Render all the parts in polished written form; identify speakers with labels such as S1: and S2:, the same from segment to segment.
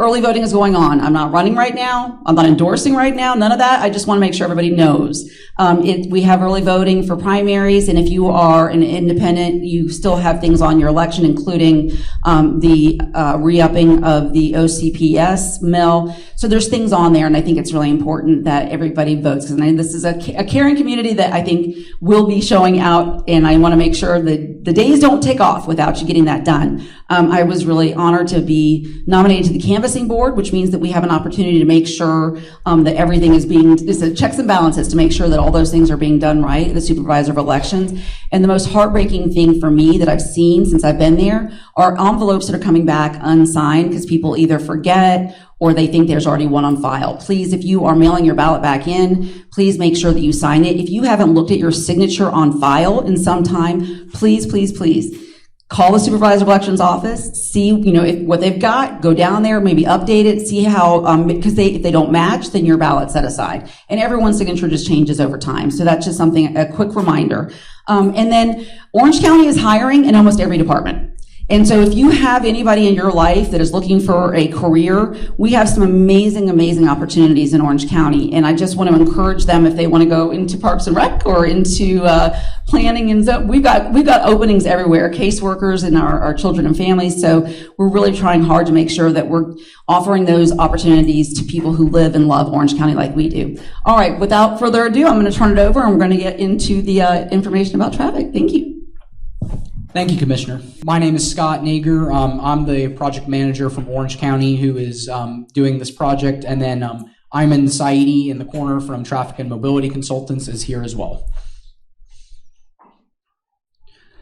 S1: early voting is going on. I'm not running right now. I'm not endorsing right now. None of that. I just want to make sure everybody knows. We have early voting for primaries, and if you are an independent, you still have things on your election, including the re-upping of the OCPS mill. So there's things on there, and I think it's really important that everybody votes, because this is a caring community that I think will be showing out, and I want to make sure that the days don't tick off without you getting that done. I was really honored to be nominated to the canvassing board, which means that we have an opportunity to make sure that everything is it's a checks and balances to make sure that all those things are being done right, the supervisor of elections. And the most heartbreaking thing for me that I've seen since I've been there are envelopes that are coming back unsigned because people either forget or they think there's already one on file. Please, if you are mailing your ballot back in, please make sure that you sign it. If you haven't looked at your signature on file in some time, please, please, please call the supervisor of elections office, see, what they've got, go down there, maybe update it, see how, because if they don't match, then your ballot's set aside. And everyone's signature just changes over time. So that's just something, a quick reminder. And then Orange County is hiring in almost every department. And so if you have anybody in your life that is looking for a career, we have some amazing, amazing opportunities in Orange County. And I just want to encourage them if they want to go into Parks and Rec or into planning. And so we've got openings everywhere, caseworkers and our children and families. So we're really trying hard to make sure that we're offering those opportunities to people who live and love Orange County like we do. All right, without further ado, I'm going to turn it over and we're going to get into the information about traffic. Thank you.
S2: Thank you, Commissioner. My name is Scott Nager. I'm the project manager from Orange County who is doing this project. And then Ayman Saidi in the corner from Traffic and Mobility Consultants is here as well.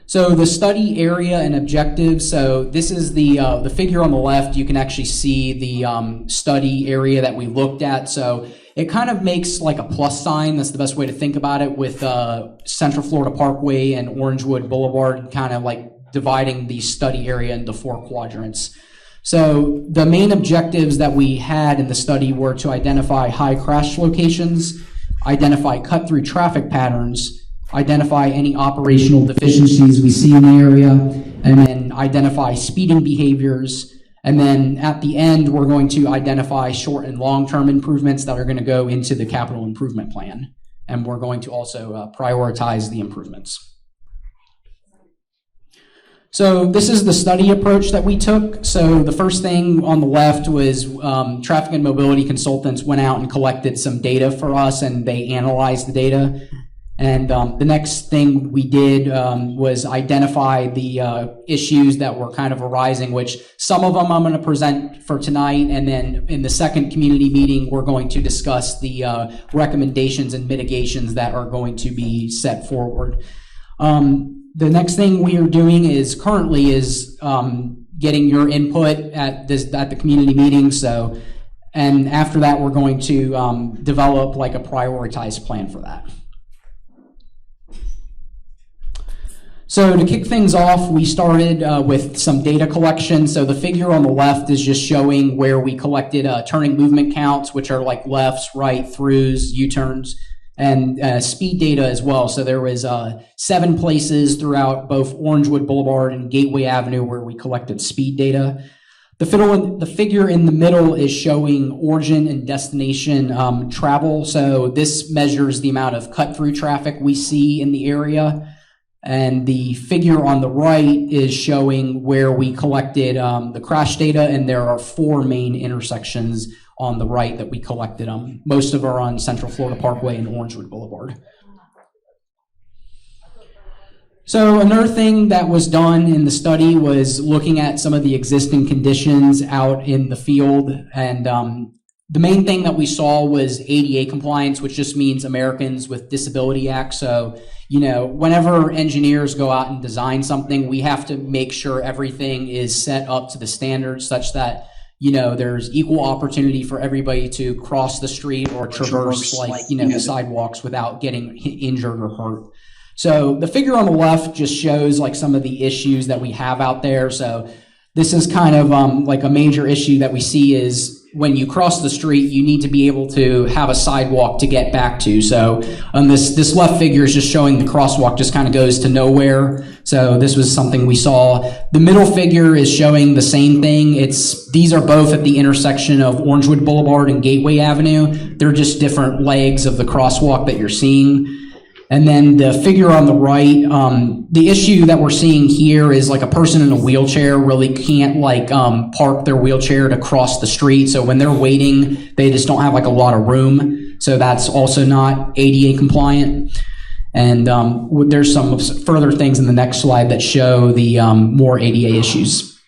S2: So the study area and objectives. So this is the figure on the left. You can actually see the study area that we looked at. So it kind of makes like a plus sign. That's the best way to think about it, with Central Florida Parkway and Orangewood Boulevard kind of like dividing the study area into 4 quadrants. So the main objectives that we had in the study were to identify high crash locations, identify cut-through traffic patterns, identify any operational deficiencies we see in the area, and then identify speeding behaviors. And then at the end, we're going to identify short and long-term improvements that are going to go into the capital improvement plan. And we're going to also prioritize the improvements. So this is the study approach that we took. So the first thing on the left was Traffic and Mobility Consultants went out and collected some data for us, and they analyzed the data. And the next thing we did was identify the issues that were kind of arising, which some of them I'm going to present for tonight. And then in the second community meeting, we're going to discuss the recommendations and mitigations that are going to be set forward. The next thing we are doing is currently getting your input at the community meeting. So, and after that, we're going to develop like a prioritized plan for that. So to kick things off, we started with some data collection. So the figure on the left is just showing where we collected turning movement counts, which are like lefts, right, throughs, U-turns, and speed data as well. So there was 7 places throughout both Orangewood Boulevard and Gateway Avenue where we collected speed data. The figure in the middle is showing origin and destination travel. So this measures the amount of cut-through traffic we see in the area. And the figure on the right is showing where we collected the crash data, and there are 4 main intersections on the right that we collected them. Most of them are on Central Florida Parkway and Orangewood Boulevard. So another thing that was done in the study was looking at some of the existing conditions out in the field, and the main thing that we saw was ADA compliance, which just means Americans with Disability Act. So, whenever engineers go out and design something, we have to make sure everything is set up to the standards such that, there's equal opportunity for everybody to cross the street or traverse the sidewalks without getting injured or hurt. So the figure on the left just shows like some of the issues that we have out there. So this is kind of like a major issue that we see is when you cross the street, you need to be able to have a sidewalk to get back to. So this left figure is just showing the crosswalk just kind of goes to nowhere. So this was something we saw. The middle figure is showing the same thing. These are both at the intersection of Orangewood Blvd and Gateway Avenue. They're just different legs of the crosswalk that you're seeing. And then the figure on the right, the issue that we're seeing here is like a person in a wheelchair really can't park their wheelchair to cross the street. So when they're waiting, they just don't have like a lot of room. So that's also not ADA compliant. And there's some further things in the next slide that show the more ADA issues.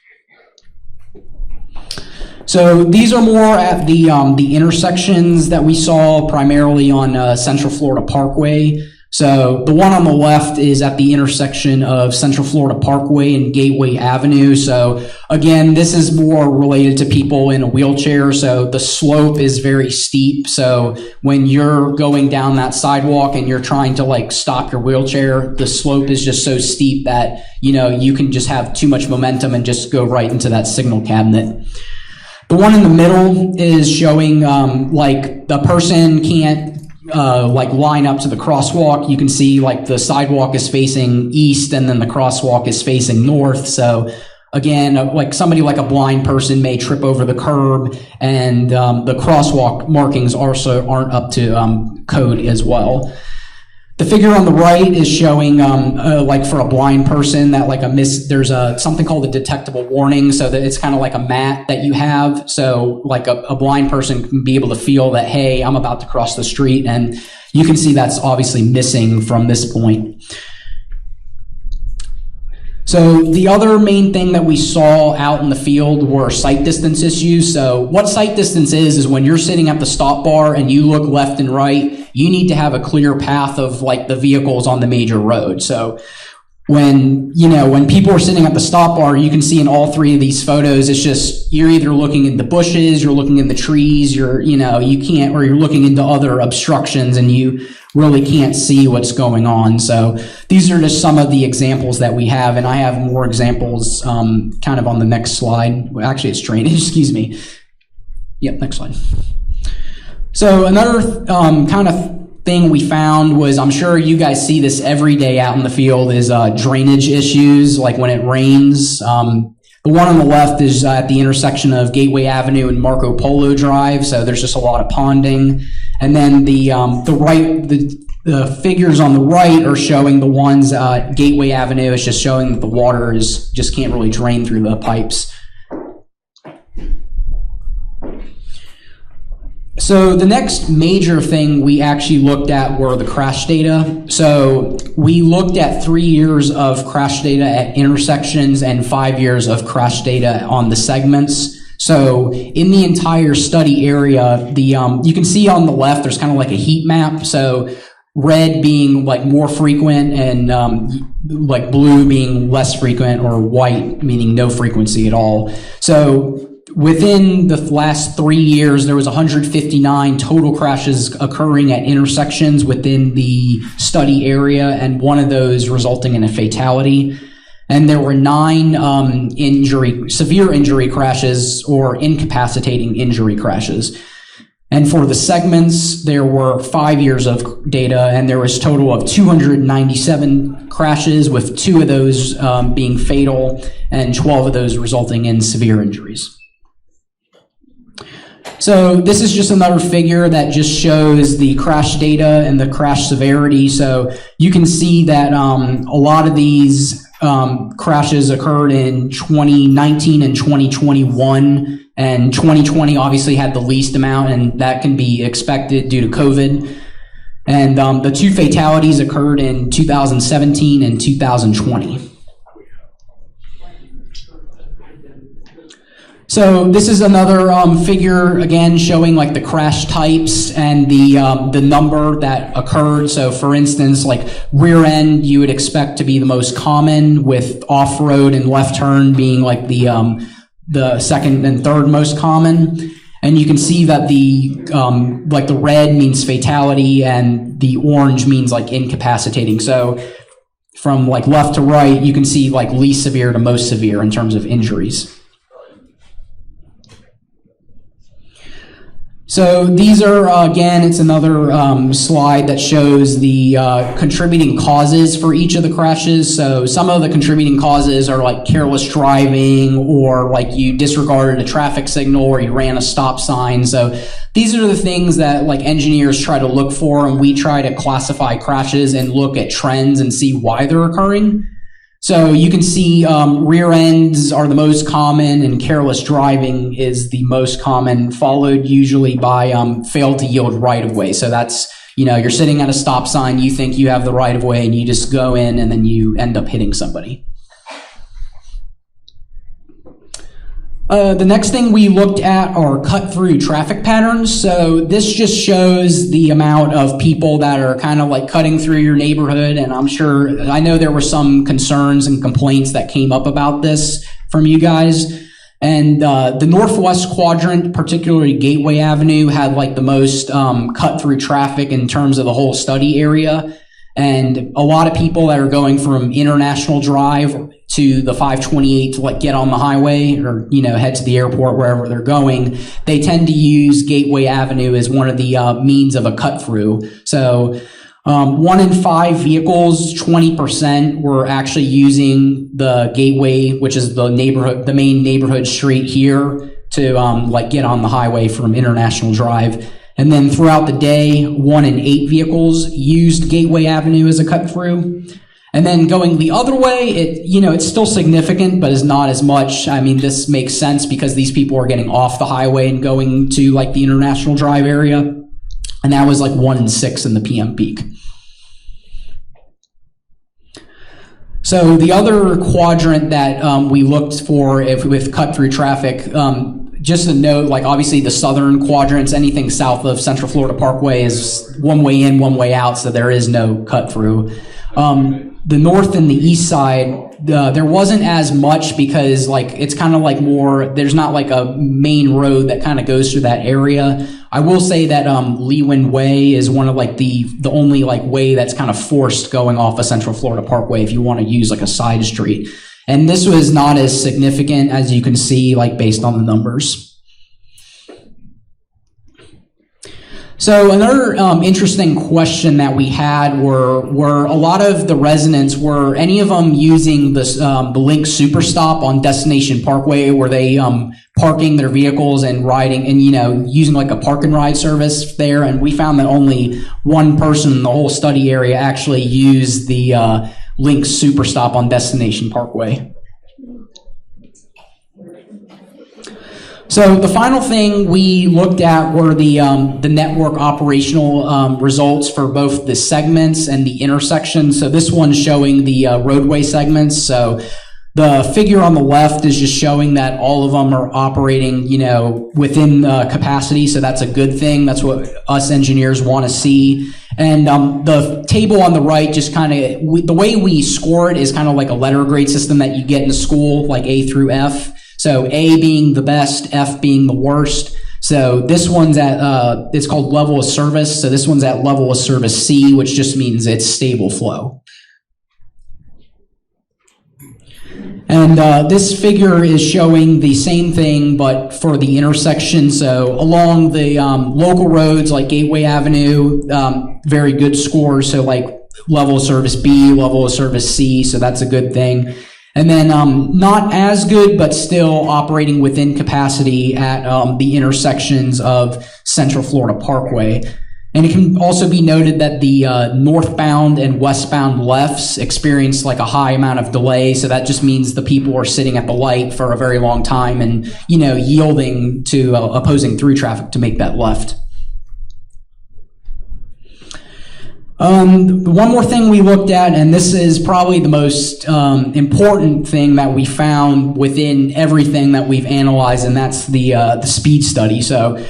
S2: So these are more at the intersections that we saw primarily on Central Florida Parkway. So the one on the left is at the intersection of Central Florida Parkway and Gateway Avenue. So again, this is more related to people in a wheelchair. So the slope is very steep. So when you're going down that sidewalk and you're trying to stop your wheelchair, the slope is just so steep that, you can just have too much momentum and just go right into that signal cabinet. The one in the middle is showing the person can't line up to the crosswalk. You can see the sidewalk is facing east and then the crosswalk is facing north. So again, somebody like a blind person may trip over the curb, and the crosswalk markings also aren't up to code as well. The figure on the right is showing, for a blind person, that there's something called a detectable warning, so that it's kind of like a mat that you have. So a blind person can be able to feel that, hey, I'm about to cross the street, and you can see that's obviously missing from this point. So the other main thing that we saw out in the field were sight distance issues. So what sight distance is when you're sitting at the stop bar and you look left and right, you need to have a clear path of the vehicles on the major road. So when people are sitting at the stop bar, you can see in all three of these photos, it's just, you're either looking in the bushes, you're looking in the trees, you can't, or you're looking into other obstructions and you really can't see what's going on. So these are just some of the examples that we have, and I have more examples kind of on the next slide. Actually, it's drainage, excuse me. Yep, next slide. So another kind of thing we found was, I'm sure you guys see this every day out in the field, is drainage issues, like when it rains. The one on the left is at the intersection of Gateway Avenue and Marco Polo Drive, so there's just a lot of ponding. And then the figures on the right are showing the ones Gateway Avenue is just showing that the water just can't really drain through the pipes. So the next major thing we actually looked at were the crash data. So we looked at 3 years of crash data at intersections and 5 years of crash data on the segments. So in the entire study area, you can see on the left, there's kind of like a heat map. So red being more frequent and blue being less frequent, or white meaning no frequency at all. So within the last 3 years, there was 159 total crashes occurring at intersections within the study area, and one of those resulting in a fatality. And there were 9 severe injury crashes or incapacitating injury crashes. And for the segments, there were 5 years of data, and there was a total of 297 crashes, with 2 of those being fatal and 12 of those resulting in severe injuries. So this is just another figure that just shows the crash data and the crash severity. So you can see that a lot of these crashes occurred in 2019 and 2021, and 2020 obviously had the least amount, and that can be expected due to COVID. And the 2 fatalities occurred in 2017 and 2020. So this is another figure, again, showing the crash types and the number that occurred. So for instance, rear end, you would expect to be the most common, with off-road and left turn being the second and third most common. And you can see that the red means fatality and the orange means incapacitating. So from left to right, you can see least severe to most severe in terms of injuries. So these are, again, it's another slide that shows the contributing causes for each of the crashes. So some of the contributing causes are like careless driving, or like you disregarded a traffic signal, or you ran a stop sign. So these are the things that like engineers try to look for, and we try to classify crashes and look at trends and see why they're occurring. So you can see rear ends are the most common, and careless driving is the most common, followed usually by failed to yield right of way. So that's, you're sitting at a stop sign, you think you have the right of way, and you just go in, and then you end up hitting somebody. The next thing we looked at are cut-through traffic patterns. So this just shows the amount of people that are kind of like cutting through your neighborhood. And I know there were some concerns and complaints that came up about this from you guys. And the northwest quadrant, particularly Gateway Avenue, had like the most cut-through traffic in terms of the whole study area. And a lot of people that are going from International Drive to the 528 to like get on the highway or, head to the airport, wherever they're going, they tend to use Gateway Avenue as one of the means of a cut through. So 1 in 5 vehicles, 20%, were actually using the Gateway, which is the main neighborhood street here, to get on the highway from International Drive. And then throughout the day, 1 in 8 vehicles used Gateway Avenue as a cut through. And then going the other way, it's still significant, but is not as much. I mean, this makes sense because these people are getting off the highway and going to like the International Drive area. And that was like 1 in 6 in the PM peak. So the other quadrant that we looked for with cut through traffic, just a note, like obviously the southern quadrants, anything south of Central Florida Parkway is one way in, one way out, so there is no cut through. The north and the east side, there wasn't as much because it's kind of like more, there's not like a main road that kind of goes through that area. I will say that Lewin Way is one of like the only like way that's kind of forced going off of Central Florida Parkway if you want to use like a side street. And this was not as significant as you can see, like based on the numbers. So another interesting question that we had were a lot of the residents, were any of them using this, the Link Super Stop on Destination Parkway? Were they parking their vehicles and riding and, using like a park and ride service there? And we found that only one person in the whole study area actually used the Link Super Stop on Destination Parkway. So the final thing we looked at were the network operational results for both the segments and the intersections. So this one's showing the roadway segments. So the figure on the left is just showing that all of them are operating, within capacity. So that's a good thing. That's what us engineers want to see. And the table on the right just kind of, the way we score it is kind of like a letter grade system that you get in school, like A through F. So A being the best, F being the worst. So this one's at, it's called level of service. So this one's at level of service C, which just means it's stable flow. And this figure is showing the same thing, but for the intersection. So along the local roads like Gateway Avenue, very good scores. So like level of service B, level of service C. So that's a good thing. And then not as good, but still operating within capacity at the intersections of Central Florida Parkway. And it can also be noted that the northbound and westbound lefts experience like a high amount of delay. So that just means the people are sitting at the light for a very long time and, yielding to opposing through traffic to make that left. One more thing we looked at, and this is probably the most important thing that we found within everything that we've analyzed, and that's the speed study. So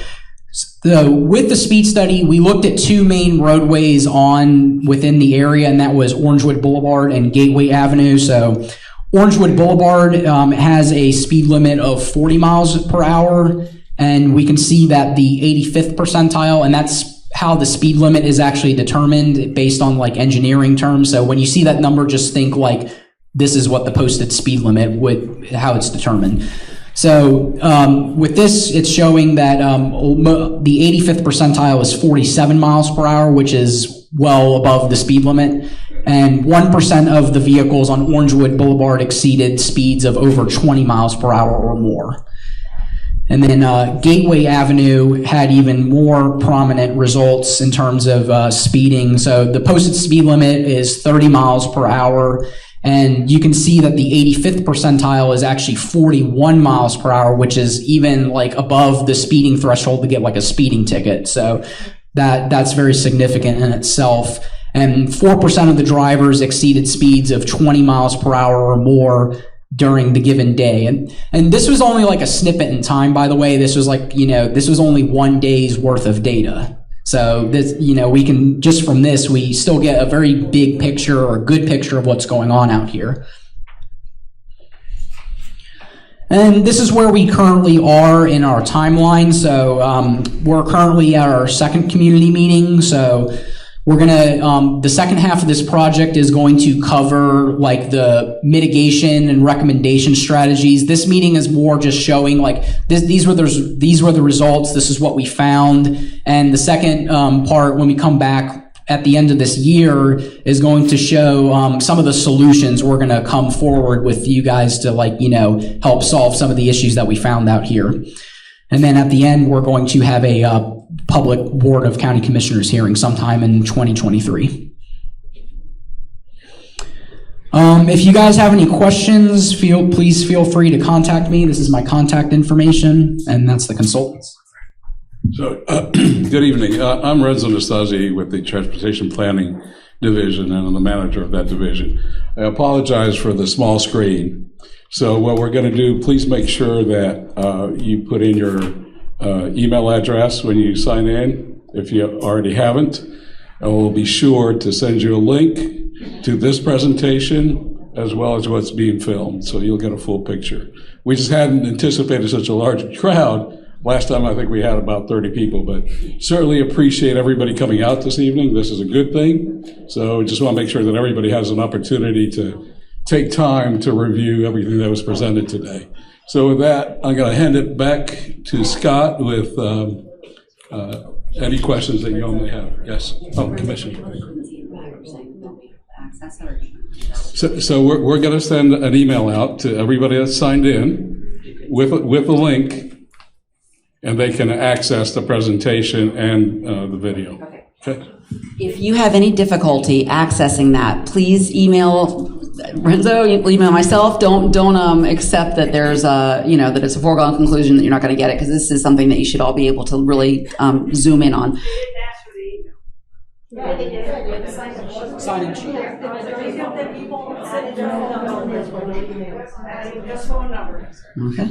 S2: with the speed study, we looked at 2 main roadways within the area, and that was Orangewood Boulevard and Gateway Avenue. So Orangewood Boulevard has a speed limit of 40 miles per hour, and we can see that the 85th percentile, and that's how the speed limit is actually determined based on like engineering terms. So when you see that number, just think like this is what the posted speed limit how it's determined. So with this, it's showing that the 85th percentile is 47 miles per hour, which is well above the speed limit. And 1% of the vehicles on Orangewood Blvd exceeded speeds of over 20 miles per hour or more. And then Gateway Avenue had even more prominent results in terms of speeding. So the posted speed limit is 30 miles per hour. And you can see that the 85th percentile is actually 41 miles per hour, which is even like above the speeding threshold to get like a speeding ticket. So that's very significant in itself. And 4% of the drivers exceeded speeds of 20 miles per hour or more during the given day. And this was only like a snippet in time, by the way. This was like, this was only 1 day's worth of data. So this, we can, just from this, we still get a very big picture or a good picture of what's going on out here. And this is where we currently are in our timeline. So we're currently at our second community meeting. So we're gonna, the second half of this project is going to cover like the mitigation and recommendation strategies. This meeting is more just showing like these were the results. This is what we found. And the second part, when we come back at the end of this year, is going to show some of the solutions we're gonna come forward with you guys to help solve some of the issues that we found out here. And then at the end, we're going to have a public Board of County Commissioners hearing sometime in 2023. If you guys have any questions, please feel free to contact me. This is my contact information, and that's the consultants.
S3: So, good evening. I'm Renzo Nastasi with the Transportation Planning Division, and I'm the manager of that division. I apologize for the small screen. So what we're going to do, please make sure that you put in your email address when you sign in, if you already haven't. And we'll be sure to send you a link to this presentation as well as what's being filmed, so you'll get a full picture. We just hadn't anticipated such a large crowd. Last time I think we had about 30 people, but certainly appreciate everybody coming out this evening. This is a good thing. So just want to make sure that everybody has an opportunity to take time to review everything that was presented today. So with that, I'm going to hand it back to Scott with any questions that you all may have. Yes. Oh, Commissioner. So we're going to send an email out to everybody that's signed in with a link, and they can access the presentation and the video. Okay.
S1: If you have any difficulty accessing that, please email Renzo, email myself. Don't accept that there's that it's a foregone conclusion that you're not going to get it, because this is something that you should all be able to really zoom in on.
S2: Sign-in sheet.
S1: Okay.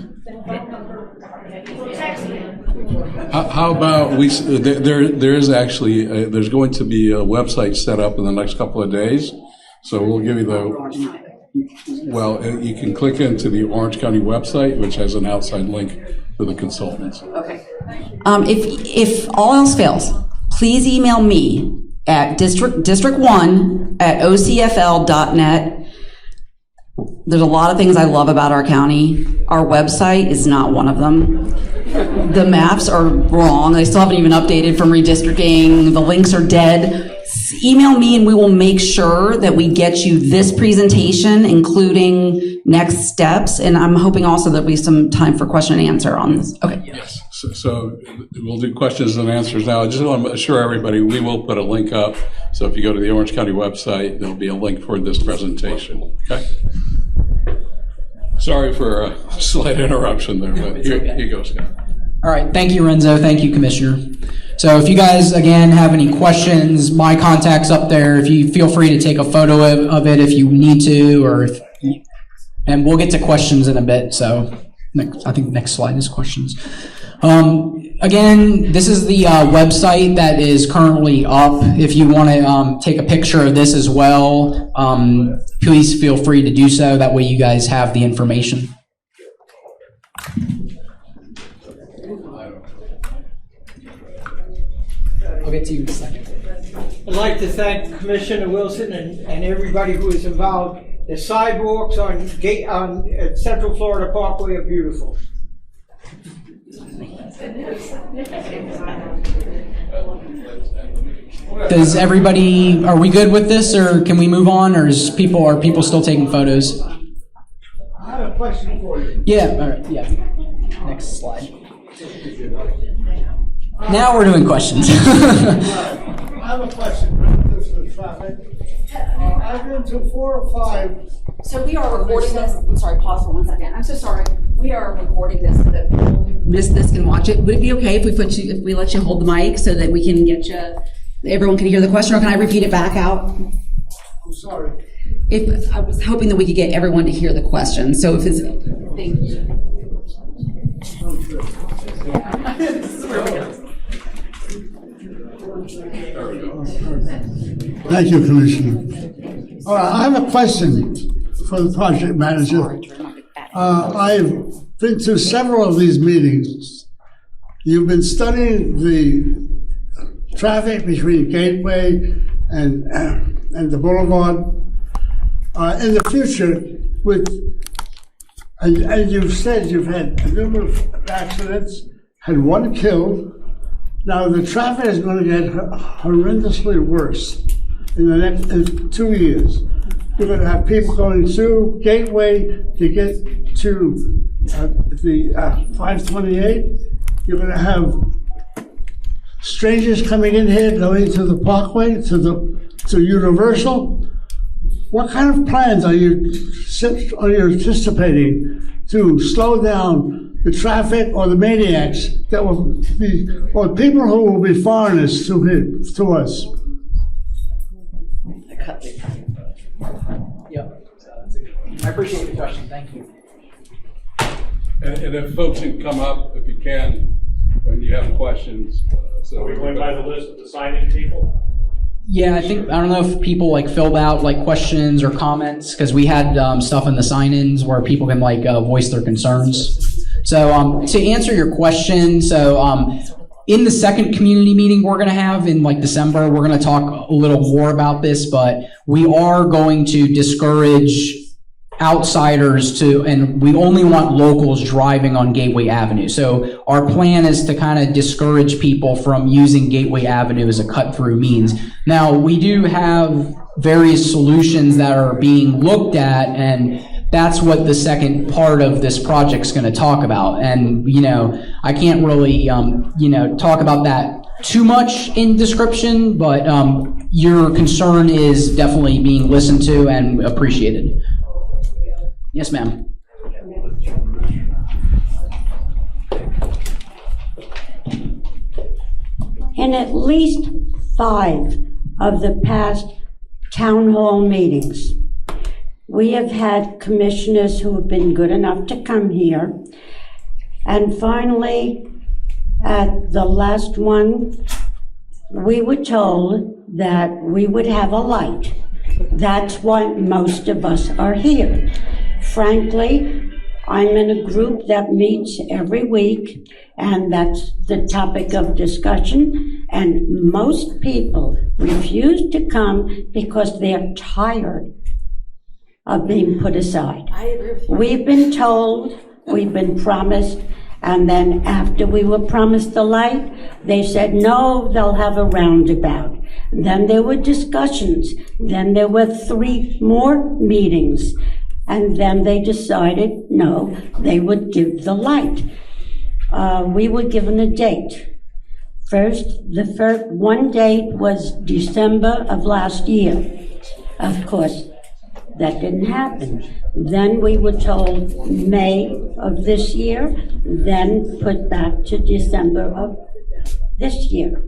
S3: How about there is actually there's going to be a website set up in the next couple of days, so we'll give you you can click into the Orange County website, which has an outside link for the consultants.
S1: Okay. If all else fails, please email me at district1@ocfl.net. There's a lot of things I love about our county. Our website is not one of them. The maps are wrong. They still haven't even updated from redistricting. The links are dead. Email me and we will make sure that we get you this presentation, including next steps. And I'm hoping also there'll be some time for question and answer on this. Okay.
S3: Yes. So we'll do questions and answers now. I just want to assure everybody we will put a link up. So if you go to the Orange County website, there'll be a link for this presentation. Okay. Sorry for a slight interruption there, but here you go, Scott.
S2: All right. Thank you, Renzo. Thank you, Commissioner. So if you guys, again, have any questions, my contact's up there. If you feel free to take a photo of it if you need to, and we'll get to questions in a bit. So I think the next slide is questions. Again, this is the website that is currently up. If you want to take a picture of this as well, please feel free to do so. That way you guys have the information. I'll get to you in a second.
S4: I'd like to thank Commissioner Wilson and everybody who is involved. The sidewalks on Central Florida Parkway are beautiful.
S2: Does everybody, are we good with this, or can we move on, or are people still taking photos?
S5: I have a question for you.
S2: Yeah, all right, yeah. Next slide. Now we're doing questions.
S5: I have a question relative to the traffic. I've been to 4 or 5.
S1: So we are recording this. I'm sorry, pause for 1 second. I'm so sorry. We are recording this so that people who miss this can watch it. Would it be okay if we let you hold the mic so that we can get you, everyone can hear the question, or can I repeat it back out?
S5: I'm sorry.
S1: I was hoping that we could get everyone to hear the question. So if it's, thank you.
S5: Thank you, Commissioner. All right, I have a question for the project manager. I've been to several of these meetings. You've been studying the traffic between Gateway and the Boulevard. In the future, and you've said you've had a number of accidents, had 1 killed. Now the traffic is going to get horrendously worse in the next 2 years. You're going to have people going through Gateway to get to the 528. You're going to have strangers coming in here going to the Parkway, to Universal. What kind of plans are you anticipating to slow down the traffic or the maniacs that will be, or people who will be foreigners to us?
S2: Yep. I appreciate the question. Thank you.
S3: And if folks can come up, if you can, when you have questions.
S6: Are we going by the list of the signing people?
S2: Yeah, I don't know if people filled out questions or comments, because we had stuff in the sign-ins where people can voice their concerns. So to answer your question, in the second community meeting we're going to have in December, we're going to talk a little more about this, but we are going to discourage outsiders and we only want locals driving on Gateway Avenue. So our plan is to kind of discourage people from using Gateway Avenue as a cut-through means. Now, we do have various solutions that are being looked at, and that's what the second part of this project is going to talk about. And, I can't really, talk about that too much in description, but your concern is definitely being listened to and appreciated. Yes, ma'am.
S7: In at least 5 of the past town hall meetings, we have had commissioners who have been good enough to come here. And finally, at the last one, we were told that we would have a light. That's why most of us are here. Frankly, I'm in a group that meets every week, and that's the topic of discussion, and most people refuse to come because they're tired of being put aside.
S1: I agree with you.
S7: We've been told, we've been promised, and then after we were promised the light, they said, no, they'll have a roundabout. Then there were discussions. Then there were 3 more meetings. And then they decided, no, they would give the light. We were given a date. The first one date was December of last year. Of course, that didn't happen. Then we were told May of this year, then put back to December of this year.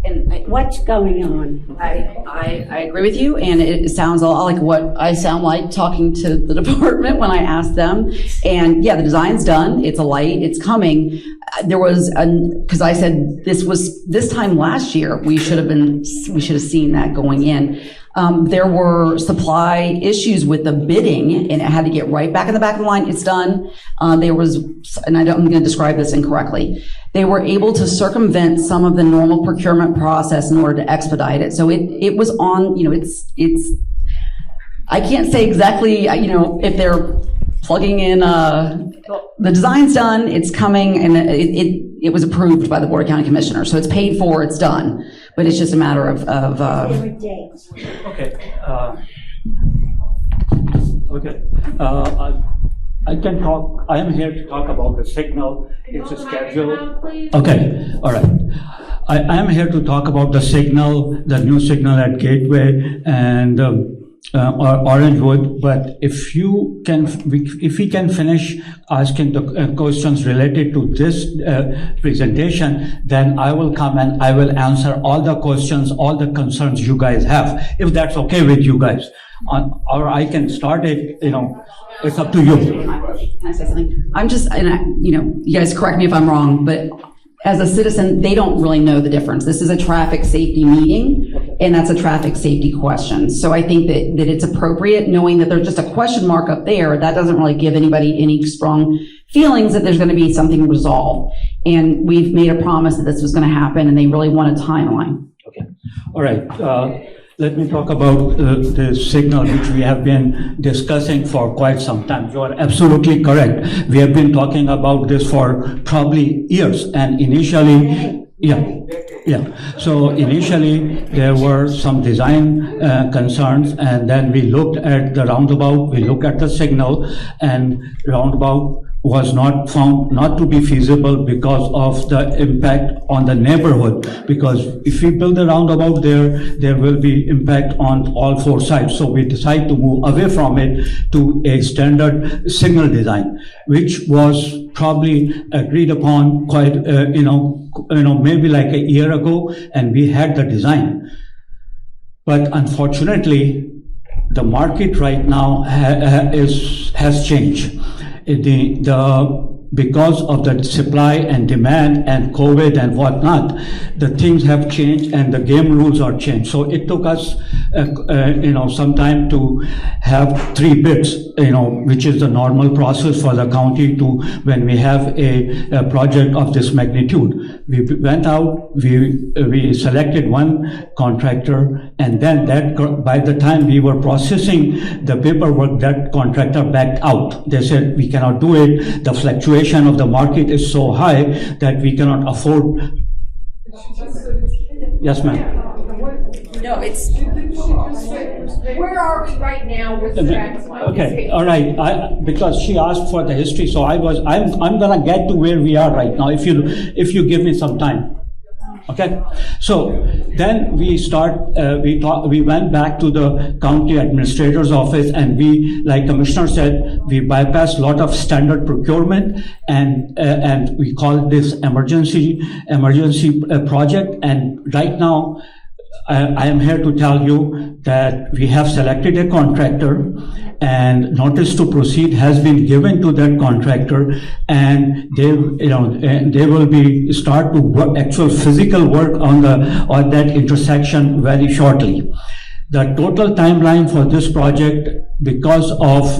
S1: And
S7: What's going on?
S1: I agree with you, and it sounds a lot like what I sound like talking to the department when I ask them. And yeah, the design's done. It's a light. It's coming. There was because I said this time last year we should have seen that going in. There were supply issues with the bidding, and it had to get right back in the back of the line. It's done. I'm going to describe this incorrectly. They were able to circumvent some of the normal procurement process in order to expedite it. So it was on, it's, I can't say exactly, if they're plugging in, the design's done, it's coming, and it was approved by the Board of County Commissioners. So it's paid for, it's done, but it's just a matter of
S8: Okay. I can talk. I am here to talk about the signal. It's a schedule. Okay. All right. I am here to talk about the signal, the new signal at Gateway and Orangewood. But if we can finish asking the questions related to this presentation, then I will come and I will answer all the questions, all the concerns you guys have, if that's okay with you guys. Or I can start it. It's up to you.
S1: Can I say something? I'm just, you guys correct me if I'm wrong, but as a citizen, they don't really know the difference. This is a traffic safety meeting, and that's a traffic safety question. So I think that it's appropriate, knowing that there's just a question mark up there. That doesn't really give anybody any strong feelings that there's going to be something resolved. And we've made a promise that this was going to happen, and they really want a timeline.
S8: Okay. All right. Let me talk about the signal which we have been discussing for quite some time. You are absolutely correct. We have been talking about this for probably years, and initially, So initially there were some design concerns, and then we looked at the roundabout, we looked at the signal, and roundabout was not found not to be feasible because of the impact on the neighborhood. Because if we build a roundabout there will be impact on all four sides. So we decided to move away from it to a standard signal design, which was probably agreed upon quite, maybe like a year ago, and we had the design. But unfortunately, the market right now has changed. Because of the supply and demand and COVID and whatnot, the things have changed and the game rules are changed. So it took us, some time to have 3 bids, which is the normal process for the county to when we have a project of this magnitude. We went out, we selected one contractor, and then by the time we were processing the paperwork, that contractor backed out. They said, we cannot do it. The fluctuation of the market is so high that we cannot afford. Yes, ma'am.
S9: No, it's. Where are we right now with the transplant?
S8: Okay, all right. Because she asked for the history, so I'm gonna get to where we are right now. If you give me some time. Okay, so then we went back to the county administrator's office, and we, like Commissioner said, we bypassed a lot of standard procurement, and we called this emergency project. And right now, I am here to tell you that we have selected a contractor, and notice to proceed has been given to that contractor, and they will start to work, actual physical work on that intersection very shortly. The total timeline for this project, because of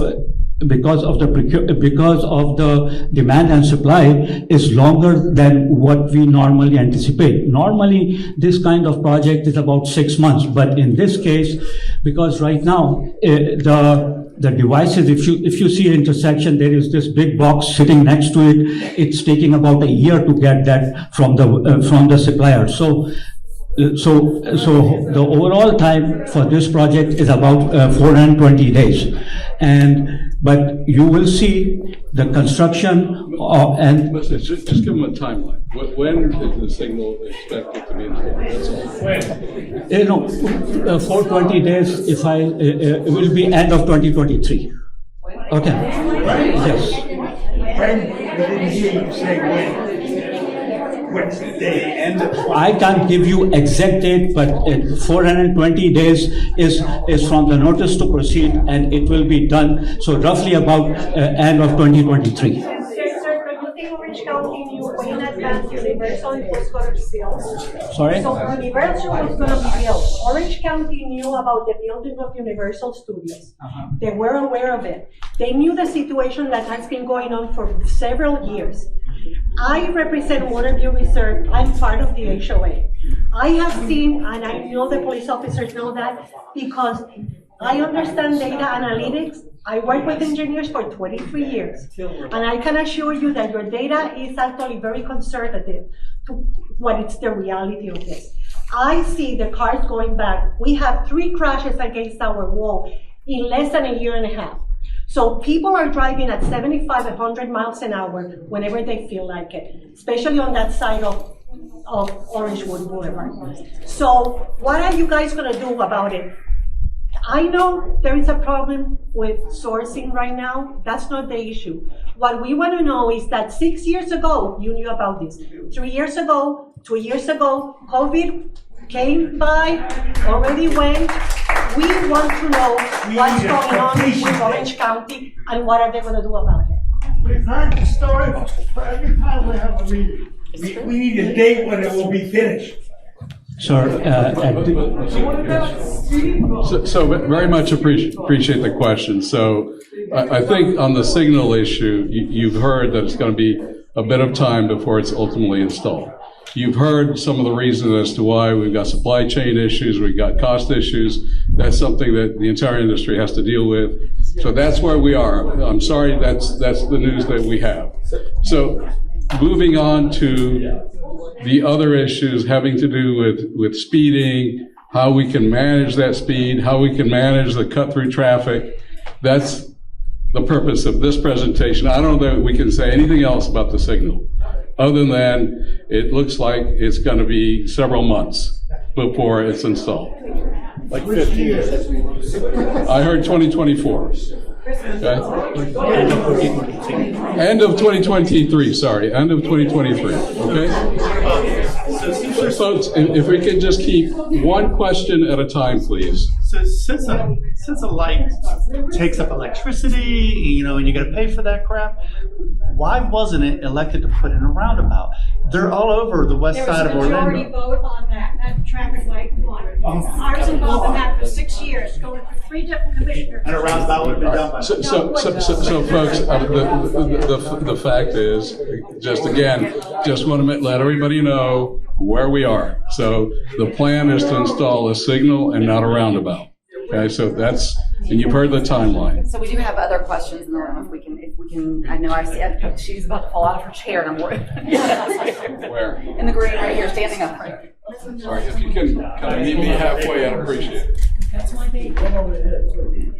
S8: the demand and supply, is longer than what we normally anticipate. Normally, this kind of project is about 6 months, but in this case, because right now the devices, if you see an intersection, there is this big box sitting next to it. It's taking about a year to get that from the supplier. So the overall time for this project is about 420 days. But you will see the construction and...
S3: Just give them a timeline. When is the signal expected to be installed? That's all.
S8: 420 days, it will be end of 2023. Okay. Yes.
S4: What's the date?
S8: I can't give you exact date, but 420 days is from the notice to proceed, and it will be done. So roughly about end of 2023.
S10: Sir, do you think Orange County knew way in advance Universal was going to be built?
S8: Sorry?
S10: So Universal was going to be built. Orange County knew about the building of Universal Studios. They were aware of it. They knew the situation that has been going on for several years. I represent Waterview Reserve. I'm part of the HOA. I have seen, and I know the police officers know that, because I understand data analytics, I work with engineers for 23 years, and I can assure you that your data is actually very conservative to what is the reality of this. I see the cars going back. We have 3 crashes against our wall in less than a year and a half. So people are driving at 75, 100 miles an hour whenever they feel like it, especially on that side of Orangewood Blvd. So what are you guys gonna do about it? I know there is a problem with sourcing right now. That's not the issue. What we want to know is that 6 years ago, you knew about this. 3 years ago, 2 years ago, COVID came by, already went. We want to know what's going on with Orange County and what are they going to do about it.
S5: We've heard the story, but every time we have a meeting.
S4: We need a date when it will be finished.
S8: Sir,
S3: So very much appreciate the question. So I think on the signal issue, you've heard that it's going to be a bit of time before it's ultimately installed. You've heard some of the reasons as to why we've got supply chain issues, we've got cost issues. That's something that the entire industry has to deal with. So that's where we are. I'm sorry, that's the news that we have. So moving on to the other issues having to do with speeding, how we can manage that speed, how we can manage the cut-through traffic. That's the purpose of this presentation. I don't know that we can say anything else about the signal, other than it looks like it's going to be several months before it's installed.
S6: Like 50 years.
S3: I heard 2024. Okay? End of 2023, sorry. End of 2023, okay? So folks, if we can just keep one question at a time, please.
S11: So since a light takes up electricity, you know, and you got to pay for that crap, why wasn't it elected to put in a roundabout? They're all over the west side of Orlando.
S12: There was a majority vote on that traffic light one. I was involved in that for 6 years, going through 3 different commissioners.
S11: And a roundabout would have been done by
S3: So folks, the fact is, just again, just want to let everybody know where we are. So the plan is to install a signal and not a roundabout. Okay, so that's, and you've heard the timeline.
S1: So we do have other questions in the room, if we can, I know I see, she's about to fall out of her chair and I'm worried.
S3: Where?
S1: In the green right here, standing up.
S3: Sorry, if you can kind of meet me halfway, I'd appreciate it.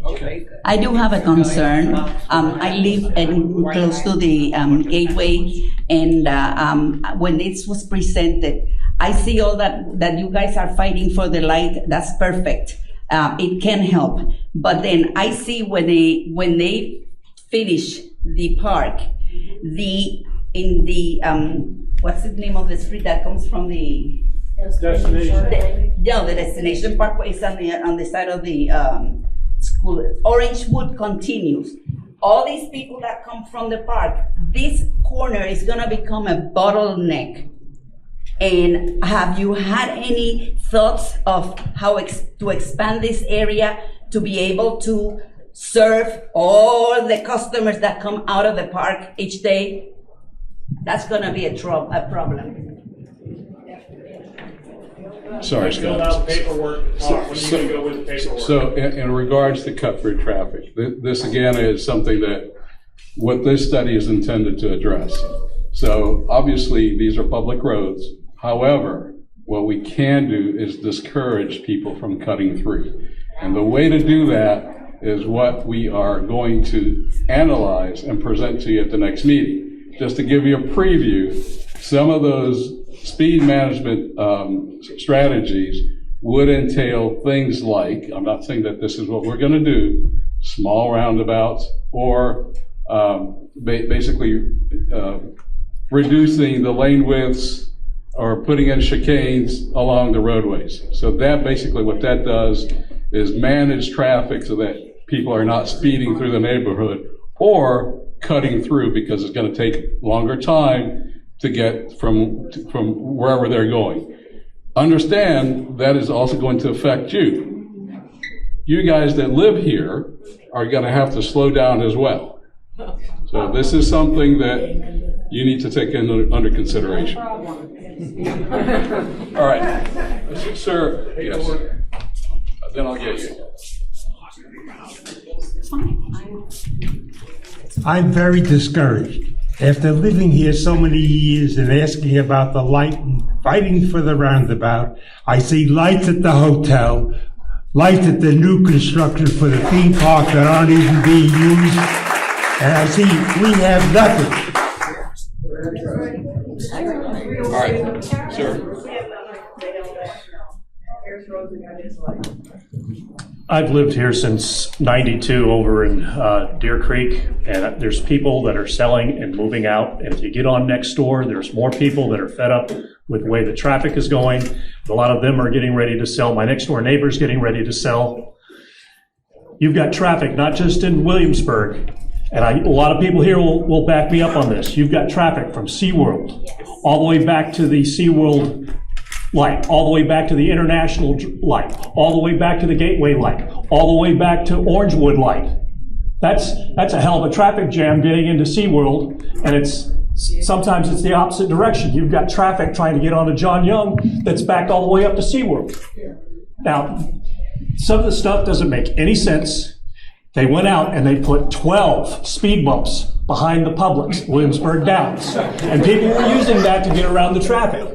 S3: Okay.
S13: I do have a concern. I live close to the Gateway, and when this was presented, I see all that you guys are fighting for the light. That's perfect. It can help. But then I see when they finish the park, what's the name of the street that comes from the
S6: Destination.
S13: the destination parkway is on the side of the school. Orangewood continues. All these people that come from the park, this corner is gonna become a bottleneck. And have you had any thoughts of how to expand this area to be able to serve all the customers that come out of the park each day? That's gonna be a problem.
S3: Sorry,
S6: Fill
S3: Scott.
S6: out paperwork. When are you going to go with the paperwork?
S3: So in regards to cut-through traffic, this again is something that what this study is intended to address. So obviously, these are public roads. However, what we can do is discourage people from cutting through. And the way to do that is what we are going to analyze and present to you at the next meeting. Just to give you a preview, some of those speed management strategies would entail things like, I'm not saying that this is what we're going to do, small roundabouts, or basically reducing the lane widths or putting in chicanes along the roadways. So that basically what that does is manage traffic so that people are not speeding through the neighborhood or cutting through because it's going to take longer time to get from wherever they're going. Understand that is also going to affect you. You guys that live here are going to have to slow down as well. So this is something that you need to take under consideration. All right, sir. Yes. Then I'll get you.
S1: It's fine.
S14: I'm very discouraged. After living here so many years and asking about the light and fighting for the roundabout, I see lights at the hotel, lights at the new construction for the theme park that aren't even being used, and I see we have nothing.
S3: All right, sir.
S6: I've lived here since '92 over in Deer Creek, and there's people that are selling and moving out. And if you get on next door, there's more people that are fed up with the way the traffic is going. A lot of them are getting ready to sell. My next door neighbor's getting ready to sell. You've got traffic, not just in Williamsburg, and a lot of people here will back me up on this. You've got traffic from SeaWorld all the way back to the SeaWorld light, all the way back to the International light, all the way back to the Gateway light, all the way back to Orangewood light. That's a hell of a traffic jam getting into SeaWorld, and sometimes it's the opposite direction. You've got traffic trying to get onto John Young that's backed all the way up to SeaWorld. Now, some of the stuff doesn't make any sense. They went out and they put 12 speed bumps behind the Publix, Williamsburg Downs, and people were using that to get around the traffic.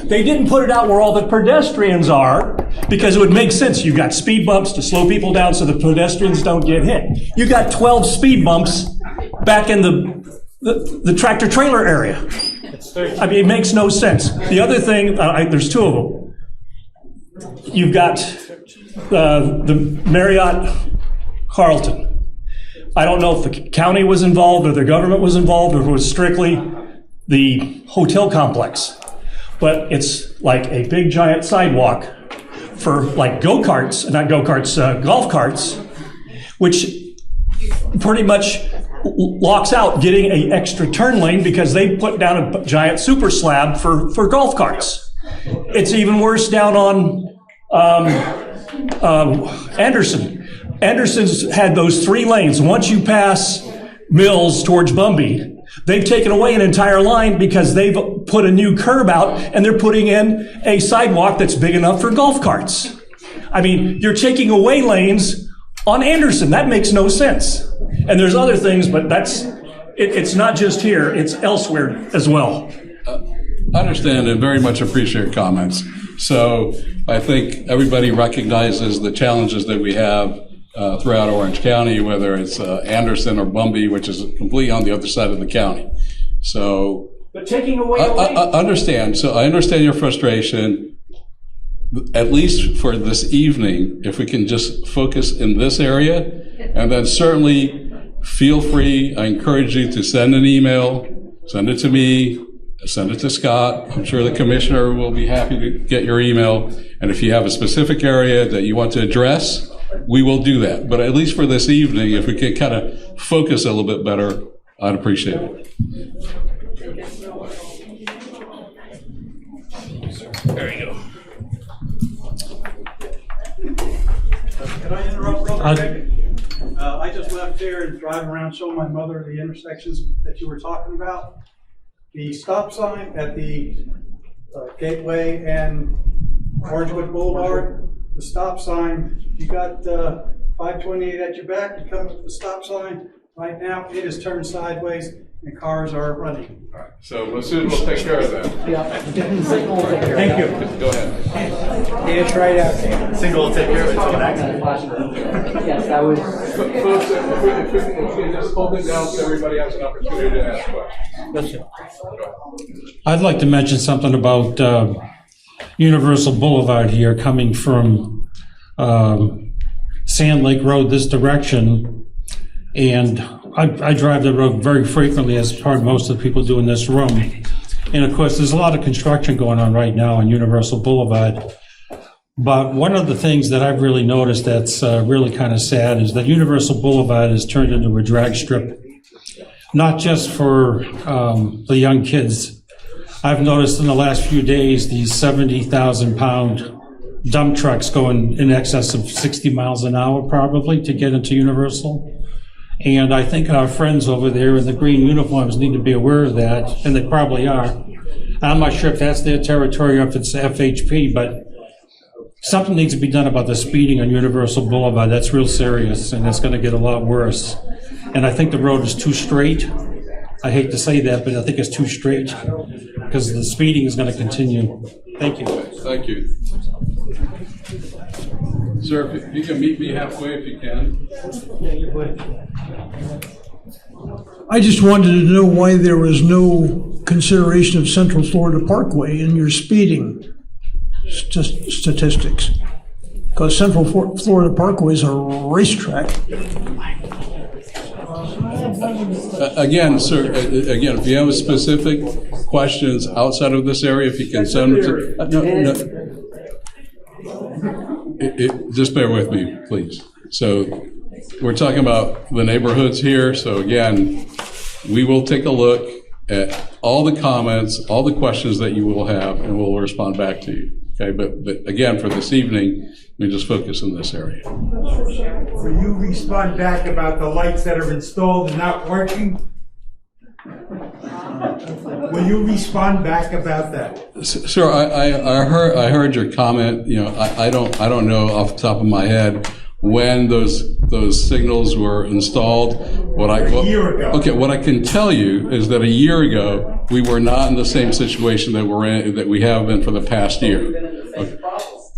S6: They didn't put it out where all the pedestrians are, because it would make sense. You got speed bumps to slow people down so the pedestrians don't get hit. You got 12 speed bumps back in the tractor trailer area. I mean, it makes no sense. The other thing, there's two of them. You've got the Marriott Carlton. I don't know if the county was involved or the government was involved or if it was strictly the hotel complex. But it's like a big giant sidewalk for like go-karts, not go-karts, golf carts, which pretty much locks out getting an extra turn lane because they put down a giant super slab for golf carts. It's even worse down on Anderson. Anderson's had those 3 lanes. Once you pass Mills towards Bumby, they've taken away an entire line because they've put a new curb out and they're putting in a sidewalk that's big enough for golf carts. I mean, you're taking away lanes on Anderson. That makes no sense. And there's other things, but it's not just here, it's elsewhere as well.
S3: I understand and very much appreciate your comments. So I think everybody recognizes the challenges that we have throughout Orange County, whether it's Anderson or Bumby, which is completely on the other side of the county. So,
S6: but taking away
S3: I understand. So I understand your frustration. At least for this evening, if we can just focus in this area, and then certainly feel free. I encourage you to send an email, send it to me, send it to Scott. I'm sure the commissioner will be happy to get your email. And if you have a specific area that you want to address, we will do that. But at least for this evening, if we could kind of focus a little bit better, I'd appreciate it. There you go.
S11: Can I interrupt real quick? I just left here and driving around showing my mother the intersections that you were talking about. The stop sign at the Gateway and Orangewood Blvd, the stop sign, you got 528 at your back, you come up to the stop sign, right now it is turned sideways and cars are running.
S3: All right. So Masood will take care of that.
S4: Yeah.
S11: Thank you.
S3: Go ahead.
S4: It's right out there.
S11: Signal will take care of it. So an accident.
S4: Yes, that was.
S3: Folks, if we can just hold it down so everybody has an opportunity to ask questions.
S15: I'd like to mention something about Universal Boulevard here coming from Sand Lake Road this direction. And I drive the road very frequently, as part of most of the people do in this room. And of course, there's a lot of construction going on right now on Universal Boulevard. But one of the things that I've really noticed that's really kind of sad is that Universal Boulevard has turned into a drag strip, not just for the young kids. I've noticed in the last few days these 70,000-pound dump trucks going in excess of 60 miles an hour probably to get into Universal. And I think our friends over there in the green uniforms need to be aware of that, and they probably are. I'm not sure if that's their territory or if it's FHP, but something needs to be done about the speeding on Universal Boulevard. That's real serious, and it's going to get a lot worse. And I think the road is too straight. I hate to say that, but I think it's too straight because the speeding is going to continue. Thank you.
S3: Thank you. Sir, if you can meet me halfway if you can.
S16: I just wanted to know why there was no consideration of Central Florida Parkway in your speeding statistics. Because Central Florida Parkway is a racetrack.
S3: Again, sir, if you have specific questions outside of this area, if you can send them to... just bear with me, please. So we're talking about the neighborhoods here. So again, we will take a look at all the comments, all the questions that you will have, and we'll respond back to you. Okay, but again, for this evening, we just focus on this area.
S14: Will you respond back about the lights that are installed and not working? Will you respond back about that?
S3: Sir, I heard your comment. You know, I don't know off the top of my head when those signals were installed.
S14: A year ago.
S3: Okay, what I can tell you is that a year ago we were not in the same situation that we have been for the past year. Okay.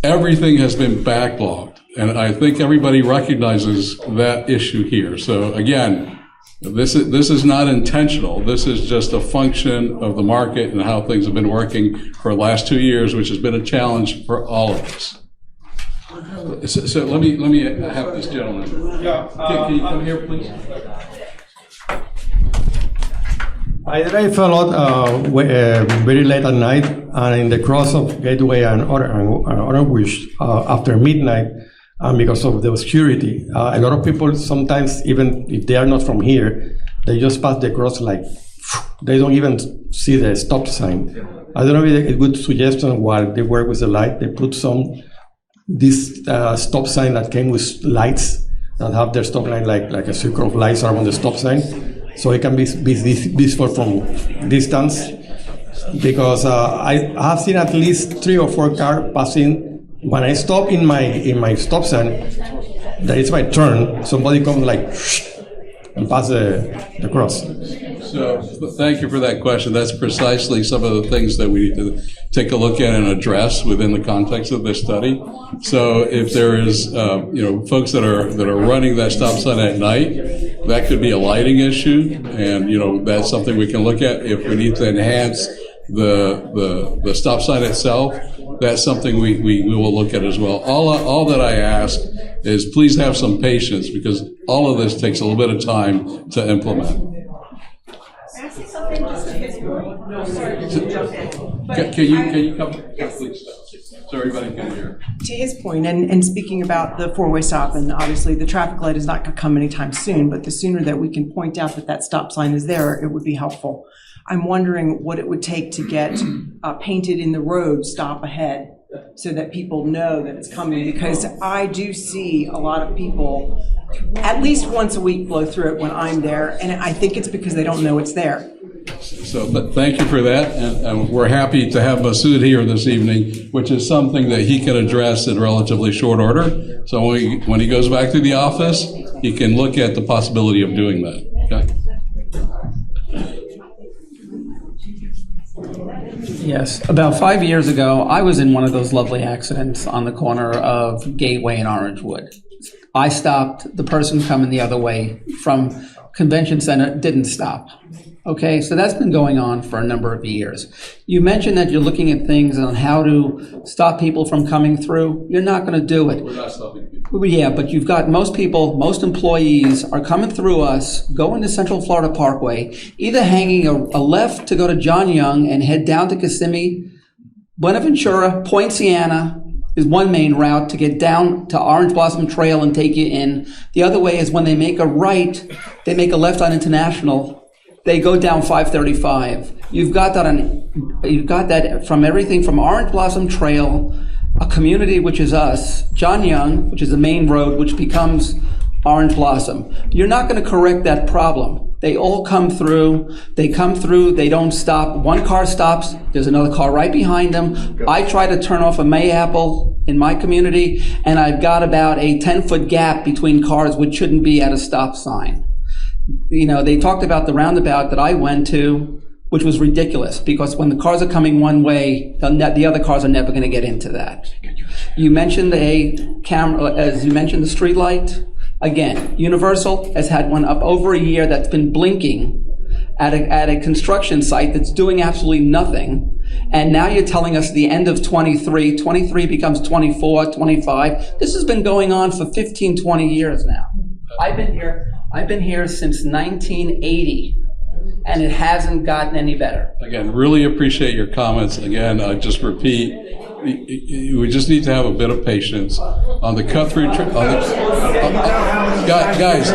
S3: Everything has been backlogged, and I think everybody recognizes that issue here. So again, this is not intentional. This is just a function of the market and how things have been working for the last 2 years, which has been a challenge for all of us. So let me have this gentleman. Can you come here, please?
S17: I drive a lot very late at night, and in the cross of Gateway and Orangewood after midnight, because of the obscurity. A lot of people sometimes, even if they are not from here, they just pass the cross like they don't even see the stop sign. I don't know if it's a good suggestion while they work with the light, they put this stop sign that came with lights that have their stop line like a circle of lights around the stop sign, so it can be visible from distance. Because I have seen at least 3 or 4 cars passing. When I stop in my stop sign, that is my turn. Somebody comes like and pass the cross.
S3: So thank you for that question. That's precisely some of the things that we need to take a look at and address within the context of this study. So if there is, folks that are running that stop sign at night, that could be a lighting issue, and that's something we can look at. If we need to enhance the stop sign itself, that's something we will look at as well. All that I ask is please have some patience, because all of this takes a little bit of time to implement.
S9: Can I say something just to his point? No, sorry to jump in.
S3: Can you come? Yes. Please, so everybody can hear.
S18: To his point, and speaking about the four-way stop, and obviously the traffic light is not going to come anytime soon, but the sooner that we can point out that stop sign is there, it would be helpful. I'm wondering what it would take to get painted in the road, stop ahead, so that people know that it's coming, because I do see a lot of people at least once a week blow through it when I'm there, and I think it's because they don't know it's there.
S3: So thank you for that, and we're happy to have Masood here this evening, which is something that he can address in relatively short order. So when he goes back to the office, he can look at the possibility of doing that. Okay.
S19: Yes, about 5 years ago, I was in one of those lovely accidents on the corner of Gateway and Orangewood. I stopped, the person coming the other way from Convention Center didn't stop. Okay, so that's been going on for a number of years. You mentioned that you're looking at things on how to stop people from coming through. You're not going to do it.
S3: We're not stopping people.
S19: Yeah, but you've got most people, most employees are coming through us, going to Central Florida Parkway, either hanging a left to go to John Young and head down to Kissimmee, Buenaventura, Point Siena is one main route to get down to Orange Blossom Trail and take you in. The other way is when they make a right, they make a left on International. They go down 535. You've got that from everything from Orange Blossom Trail, a community which is us, John Young, which is the main road, which becomes Orange Blossom. You're not going to correct that problem. They all come through, they don't stop. One car stops, there's another car right behind them. I try to turn off a Mayapple in my community, and I've got about a 10-foot gap between cars which shouldn't be at a stop sign. they talked about the roundabout that I went to, which was ridiculous, because when the cars are coming one way, the other cars are never going to get into that. You mentioned a camera, as you mentioned the street light. Again, Universal has had one up over a year that's been blinking at a construction site that's doing absolutely nothing. And now you're telling us the end of 23 becomes 24, 25. This has been going on for 15, 20 years now. I've been here since 1980, and it hasn't gotten any better.
S3: Again, really appreciate your comments. Again, I just repeat, we just need to have a bit of patience on the cut-through. Guys,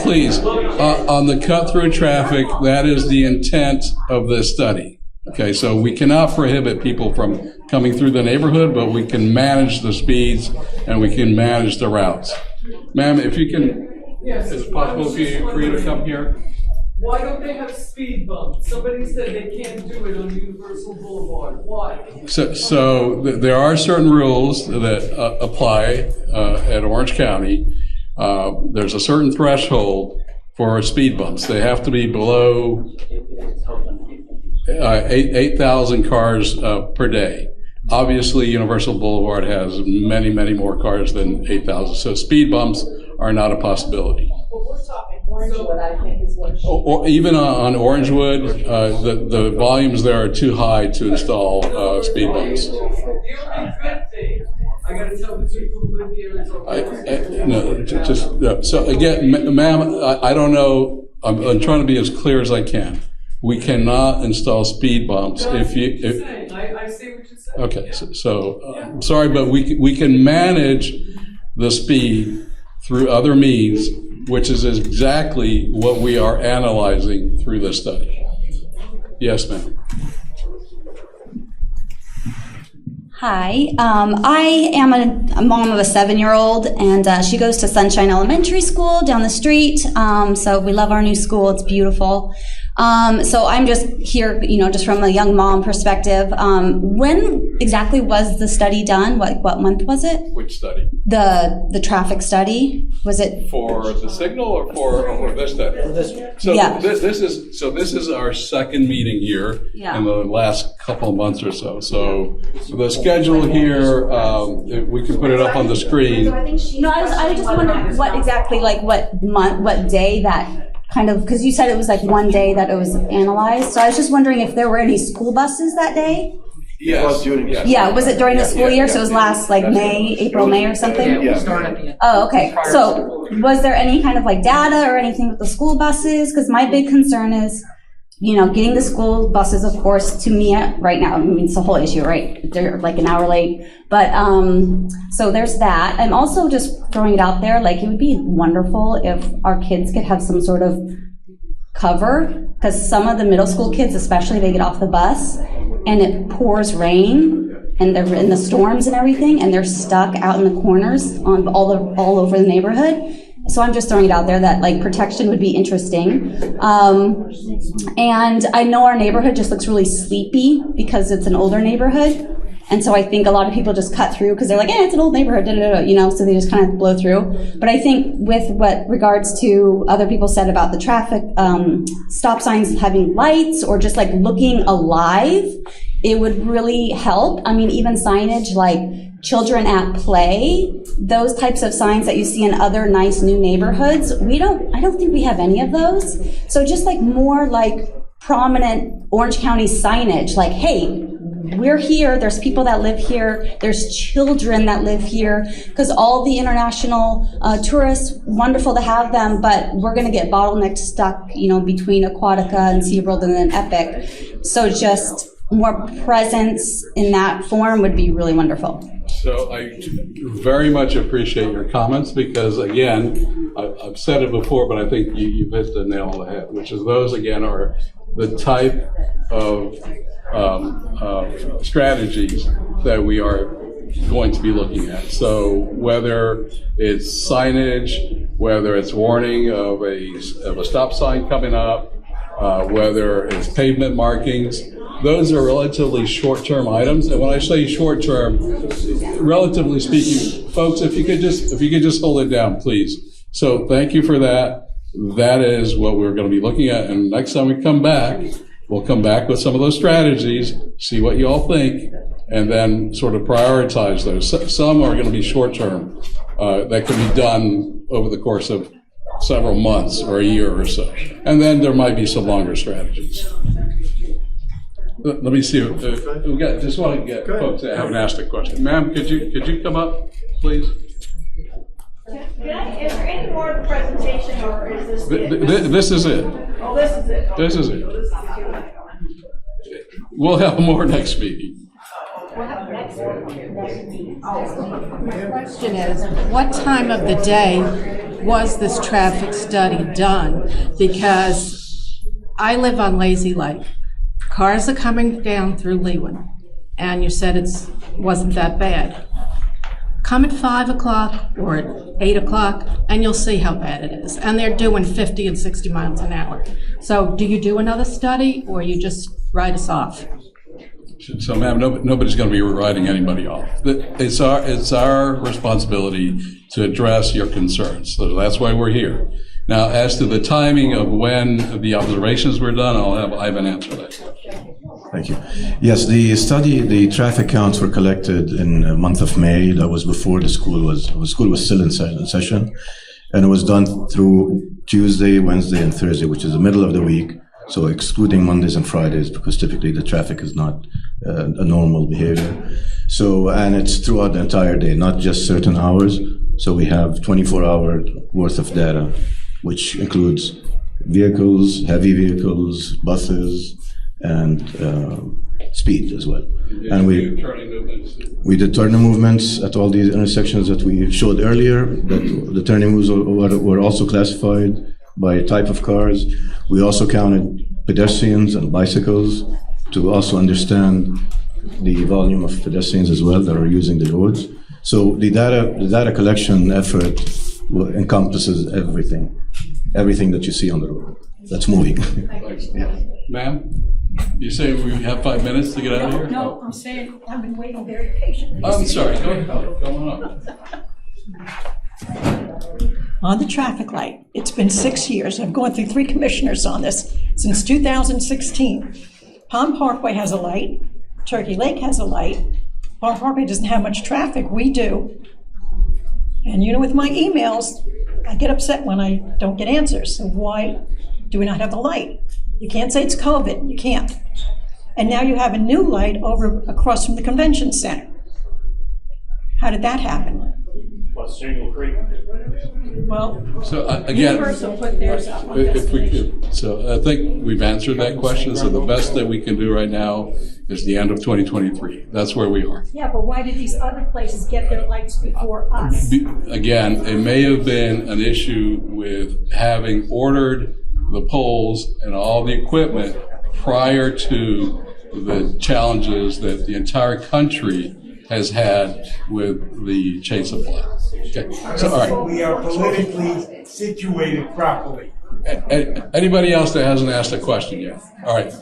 S3: please, on the cut-through traffic, that is the intent of this study. Okay, so we cannot prohibit people from coming through the neighborhood, but we can manage the speeds and we can manage the routes. Ma'am, if you can, is it possible for you to come here?
S20: Why don't they have speed bumps? Somebody said they can't do it on Universal Boulevard. Why?
S3: So there are certain rules that apply at Orange County. There's a certain threshold for speed bumps. They have to be below 8,000 cars per day. Obviously, Universal Boulevard has many, many more cars than 8,000. So speed bumps are not a possibility.
S20: But we're talking Orangewood, I think, is what
S3: Or even on Orangewood, the volumes there are too high to install speed bumps.
S20: The only good thing, I gotta tell the people who live here is okay.
S3: So again, ma'am, I don't know. I'm trying to be as clear as I can. We cannot install speed bumps if you.
S20: I see what you're saying.
S3: Okay, so I'm sorry, but we can manage the speed through other means, which is exactly what we are analyzing through this study. Yes, ma'am.
S21: Hi, I am a mom of a 7-year-old, and she goes to Sunshine Elementary School down the street. So we love our new school; it's beautiful. So I'm just here, just from a young mom perspective. When exactly was the study done? What month was it?
S3: Which study?
S21: The traffic study. Was it
S3: for the signal or for this study? So
S21: yeah.
S3: This is our second meeting here in the last couple of months or so. So the schedule here, we can put it up on the screen.
S21: No, I just wondered what exactly, what month, what day that kind of, because you said it was one day that it was analyzed. So I was just wondering if there were any school buses that day.
S3: Yes.
S21: Yeah, was it during the school year? So it was last April, May or something?
S3: Yeah.
S21: Oh, okay. So was there any kind of data or anything with the school buses? Because my big concern is, getting the school buses, of course, to me right now, it's the whole issue, right? They're an hour late. But, so there's that. I'm also just throwing it out there, it would be wonderful if our kids could have some sort of cover, because some of the middle school kids, especially, they get off the bus and it pours rain and they're in the storms and everything, and they're stuck out in the corners on all over the neighborhood. So I'm just throwing it out there that protection would be interesting. And I know our neighborhood just looks really sleepy because it's an older neighborhood. And so I think a lot of people just cut through because they're it's an old neighborhood, so they just kind of blow through. But I think with what regards to other people said about the traffic, stop signs having lights or just looking alive, it would really help. Even signage children at play, those types of signs that you see in other nice new neighborhoods, I don't think we have any of those. So just more prominent Orange County signage, hey, we're here, there's people that live here, there's children that live here, because all the international tourists, wonderful to have them, but we're gonna get bottlenecked stuck, between Aquatica and SeaWorld and then Epic. So just more presence in that form would be really wonderful.
S3: So I very much appreciate your comments because, again, I've said it before, but I think you've hit the nail on the head, which is those, again, are the type of strategies that we are going to be looking at. So whether it's signage, whether it's warning of a stop sign coming up, whether it's pavement markings, those are relatively short-term items. And when I say short-term, relatively speaking, folks, if you could just hold it down, please. So thank you for that. that is what we're going to be looking at. And next time we come back, we'll come back with some of those strategies, see what you all think, and then sort of prioritize those. Some are going to be short-term, that can be done over the course of several months or a year or so. And then there might be some longer strategies. Let me see. Just want to get folks that haven't asked a question. Ma'am, could you come up, please?
S12: Is there any more of the presentation, or is this it?
S3: This is it.
S12: Oh, this is it.
S3: This is it. We'll have more next meeting.
S2: My question is, what time of the day was this traffic study done? Because I live on Lazy Lake. Cars are coming down through Leewood, and you said it wasn't that bad. Come at 5 o'clock or at 8 o'clock, and you'll see how bad it is. And they're doing 50 and 60 miles an hour. So do you do another study, or you just write us off?
S3: So, ma'am, nobody's going to be writing anybody off. It's our responsibility to address your concerns. So that's why we're here. Now, as to the timing of when the observations were done, I'll have Ivan answer that.
S22: Thank you. Yes, the traffic counts were collected in the month of May. That was before the school was still in session. And it was done through Tuesday, Wednesday, and Thursday, which is the middle of the week. So excluding Mondays and Fridays, because typically the traffic is not a normal behavior. So, and it's throughout the entire day, not just certain hours. So we have 24-hour worth of data, which includes vehicles, heavy vehicles, buses, and speed as well. And we did turning movements at all these intersections that we showed earlier. That the turning moves were also classified by type of cars. We also counted pedestrians and bicycles to also understand the volume of pedestrians as well that are using the roads. So the data collection effort encompasses everything that you see on the road that's moving.
S3: Yeah. Ma'am, you say we have 5 minutes to get out of here?
S12: No, I'm saying I've been waiting very patiently.
S3: I'm sorry. Go ahead. Come on up.
S12: On the traffic light, it's been 6 years. I've gone through 3 commissioners on this since 2016. Palm Parkway has a light. Turkey Lake has a light. Palm Parkway doesn't have much traffic. We do. And you know, with my emails, I get upset when I don't get answers. So why do we not have the light? You can't say it's COVID. You can't. And now you have a new light over across from the convention center. How did that happen?
S6: Plus Shingle Creek.
S12: Well,
S3: so again,
S12: Universal put theirs up.
S3: if we could, so I think we've answered that question. So the best that we can do right now is the end of 2023. That's where we are.
S12: Yeah, but why did these other places get their lights before us?
S3: Again, it may have been an issue with having ordered the poles and all the equipment prior to the challenges that the entire country has had with the chain supply. Okay. So, all right.
S14: We are politically situated properly.
S3: Anybody else that hasn't asked a question yet? All right.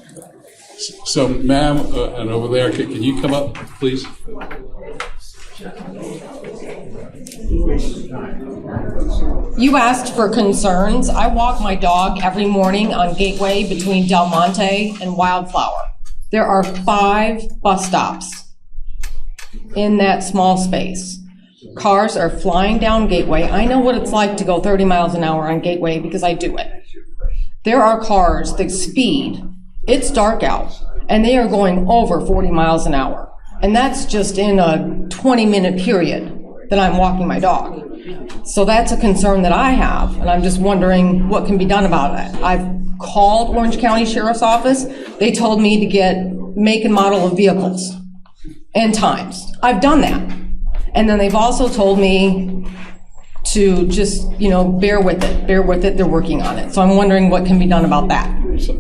S3: So, ma'am, and over there, can you come up, please?
S23: You asked for concerns. I walk my dog every morning on Gateway between Del Monte and Wildflower. There are 5 bus stops in that small space. Cars are flying down Gateway. I know what it's like to go 30 miles an hour on Gateway because I do it. There are cars that speed. It's dark out, and they are going over 40 miles an hour. And that's just in a 20-minute period that I'm walking my dog. So that's a concern that I have, and I'm just wondering what can be done about it. I've called Orange County Sheriff's Office. They told me to get make and model of vehicles and times. I've done that. And then they've also told me to just, bear with it. Bear with it. They're working on it. So I'm wondering what can be done about that.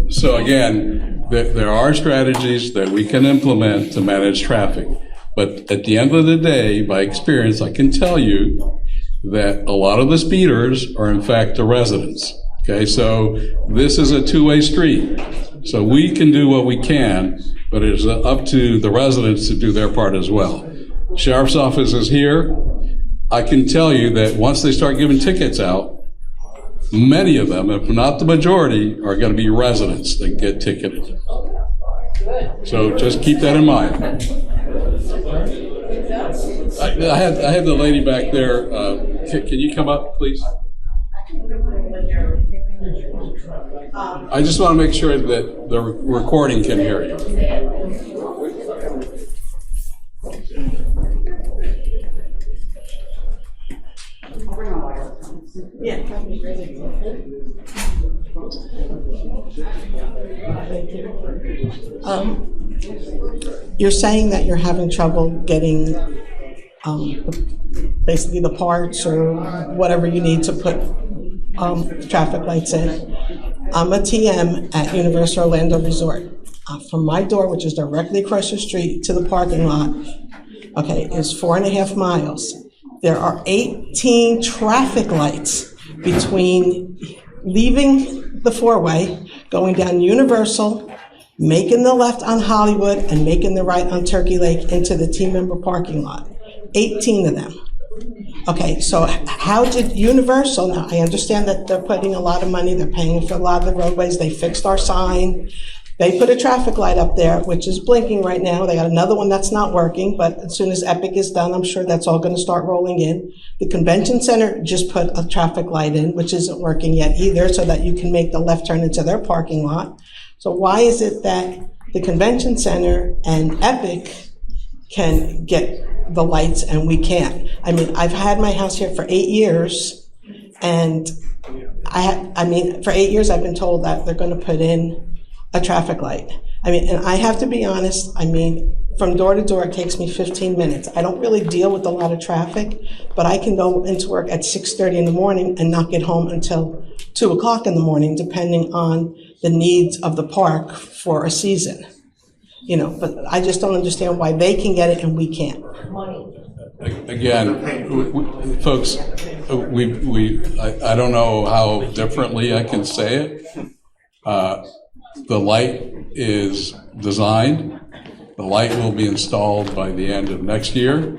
S3: So again, there are strategies that we can implement to manage traffic. But at the end of the day, by experience, I can tell you that a lot of the speeders are in fact the residents. Okay, so this is a two-way street. So we can do what we can, but it's up to the residents to do their part as well. Sheriff's office is here. I can tell you that once they start giving tickets out, Many of them, if not the majority, are going to be residents that get ticketed. So just keep that in mind. I had the lady back there. Can you come up, please? I just want to make sure that the recording can hear you.
S5: You're saying that you're having trouble getting basically the parts or whatever you need to put traffic lights in. I'm a TM at Universal Orlando Resort. From my door, which is directly across the street, to the parking lot, okay, is 4.5 miles. There are 18 traffic lights between leaving the four-way, going down Universal, making the left on Hollywood, and making the right on Turkey Lake into the team member parking lot. 18 of them. Okay, so how did Universal, now I understand that they're putting a lot of money, they're paying for a lot of the roadways, they fixed our sign, they put a traffic light up there, which is blinking right now, they got another one that's not working, but as soon as Epic is done, I'm sure that's all gonna start rolling in. The convention center just put a traffic light in, which isn't working yet either, so that you can make the left turn into their parking lot. So why is it that the convention center and Epic can get the lights and we can't? I mean, I've had my house here for 8 years, and for 8 years I've been told that they're going to put in a traffic light. I mean, and I have to be honest, I mean, from door to door it takes me 15 minutes. I don't really deal with a lot of traffic, but I can go into work at 6:30 in the morning and not get home until 2 o'clock in the morning, depending on the needs of the park for a season. You know, but I just don't understand why they can get it and we can't.
S3: Again, folks, I don't know how differently I can say it. The light is designed. The light will be installed by the end of next year.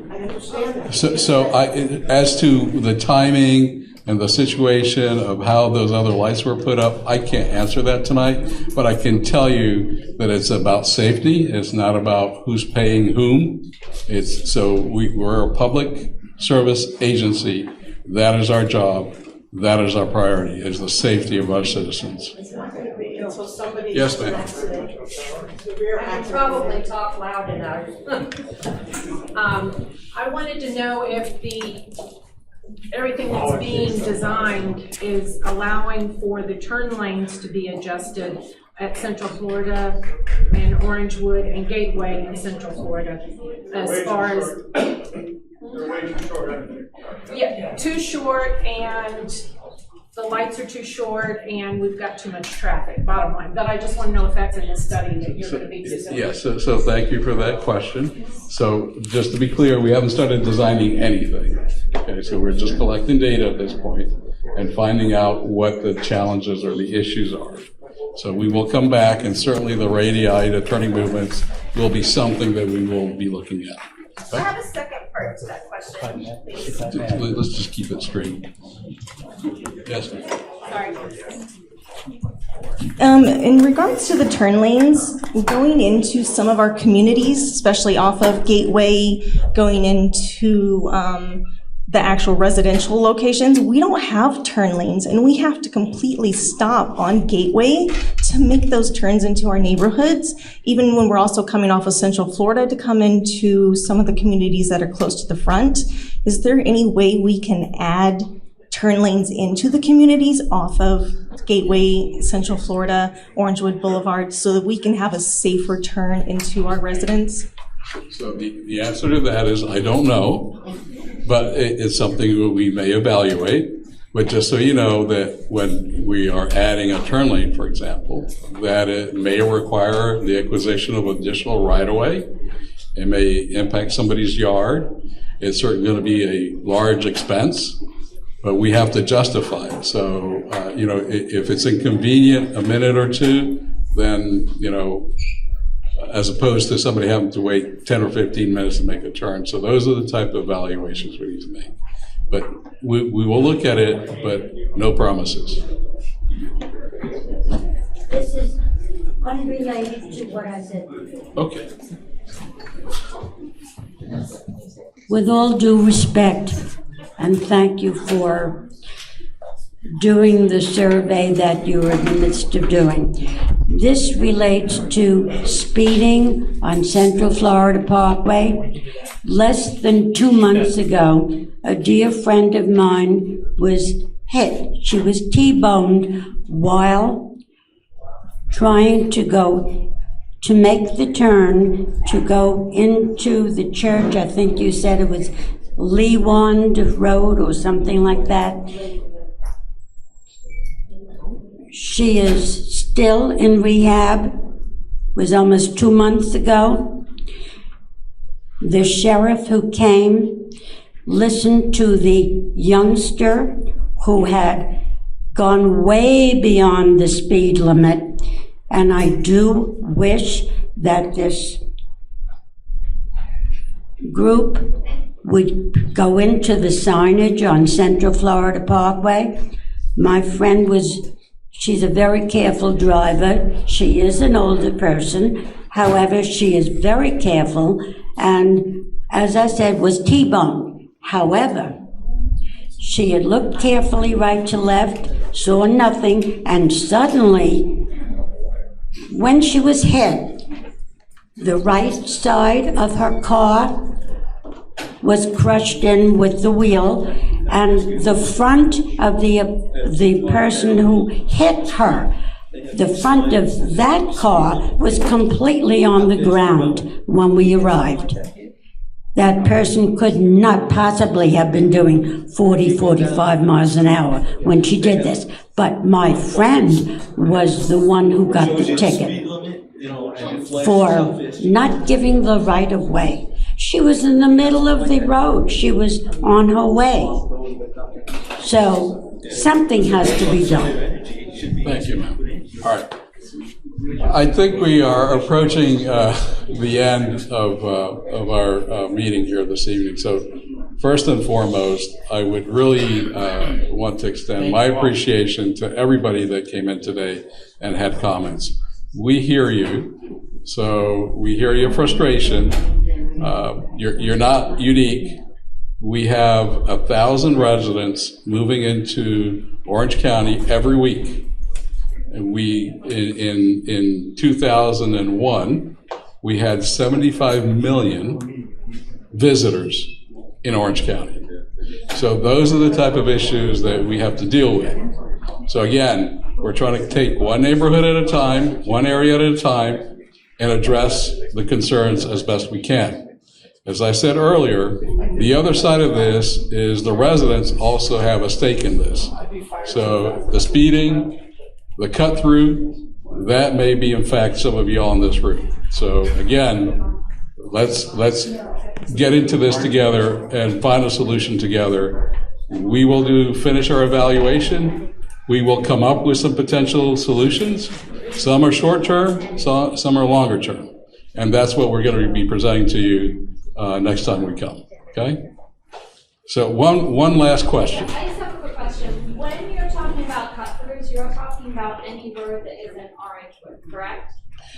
S3: So as to the timing and the situation of how those other lights were put up, I can't answer that tonight, but I can tell you that it's about safety. It's not about who's paying whom. We're a public service agency. That is our job. That is our priority, is the safety of our citizens. Yes, ma'am.
S9: I can probably talk loud enough. I wanted to know if everything that's being designed is allowing for the turn lanes to be adjusted at Central Florida and Orangewood and Gateway in Central Florida, as far as
S20: They're way too short.
S9: yeah, too short, and the lights are too short, and we've got too much traffic, bottom line. But I just want to know if that's in the study that you're going to be doing.
S3: Yes, so thank you for that question. So just to be clear, we haven't started designing anything. Okay, so we're just collecting data at this point and finding out what the challenges or the issues are. So we will come back, and certainly the radii, the turning movements, will be something that we will be looking at.
S9: I have a second part to that question.
S3: Let's just keep it straight. Yes, ma'am.
S9: Sorry.
S21: In regards to the turn lanes, going into some of our communities, especially off of Gateway, going into the actual residential locations, we don't have turn lanes, and we have to completely stop on Gateway to make those turns into our neighborhoods, even when we're also coming off of Central Florida to come into some of the communities that are close to the front. Is there any way we can add turn lanes into the communities off of Gateway, Central Florida, Orangewood Blvd, so that we can have a safer turn into our residents?
S3: So the answer to that is I don't know, but it's something that we may evaluate. But just so you know that when we are adding a turn lane, for example, that it may require the acquisition of additional right-of-way. It may impact somebody's yard. It's certainly going to be a large expense, but we have to justify it. So, if it's inconvenient a minute or two, then, as opposed to somebody having to wait 10 or 15 minutes to make a turn. So those are the type of evaluations we need to make. But we will look at it, but no promises.
S7: This is unrelated to what I said.
S3: Okay.
S7: With all due respect, and thank you for doing the survey that you are in the midst of doing. This relates to speeding on Central Florida Parkway. Less than 2 months ago, a dear friend of mine was hit. She was T-boned while trying to make the turn to go into the church. I think you said it was Leewand Road or something like that. She is still in rehab. It was almost 2 months ago. The sheriff who came listened to the youngster who had gone way beyond the speed limit, and I do wish that this group would go into the signage on Central Florida Parkway. My friend she's a very careful driver. She is an older person. However, she is very careful and, as I said, was T-boned. However, she had looked carefully right to left, saw nothing, and suddenly, when she was hit, the right side of her car was crushed in with the wheel, and the front of the person who hit her, the front of that car was completely on the ground when we arrived. That person could not possibly have been doing 40, 45 miles an hour when she did this. But my friend was the one who got the ticket for not giving the right of way. She was in the middle of the road. She was on her way. So something has to be done.
S3: Thank you, ma'am. All right. I think we are approaching the end of our meeting here this evening. So first and foremost, I would really want to extend my appreciation to everybody that came in today and had comments. We hear you. So we hear your frustration. You're not unique. We have 1,000 residents moving into Orange County every week. And we, in 2001, we had 75 million visitors in Orange County. So those are the type of issues that we have to deal with. So again, we're trying to take one neighborhood at a time, one area at a time, and address the concerns as best we can. As I said earlier, the other side of this is the residents also have a stake in this. So the speeding, the cut through, that may be in fact some of you all in this room. So again, let's get into this together and find a solution together. We will finish our evaluation. We will come up with some potential solutions. Some are short term, some are longer term. And that's what we're going to be presenting to you next time we come, okay? So one last question.
S8: I just have a quick question. When you're talking about cut-throughs, you're talking about any road that isn't Orangewood, correct?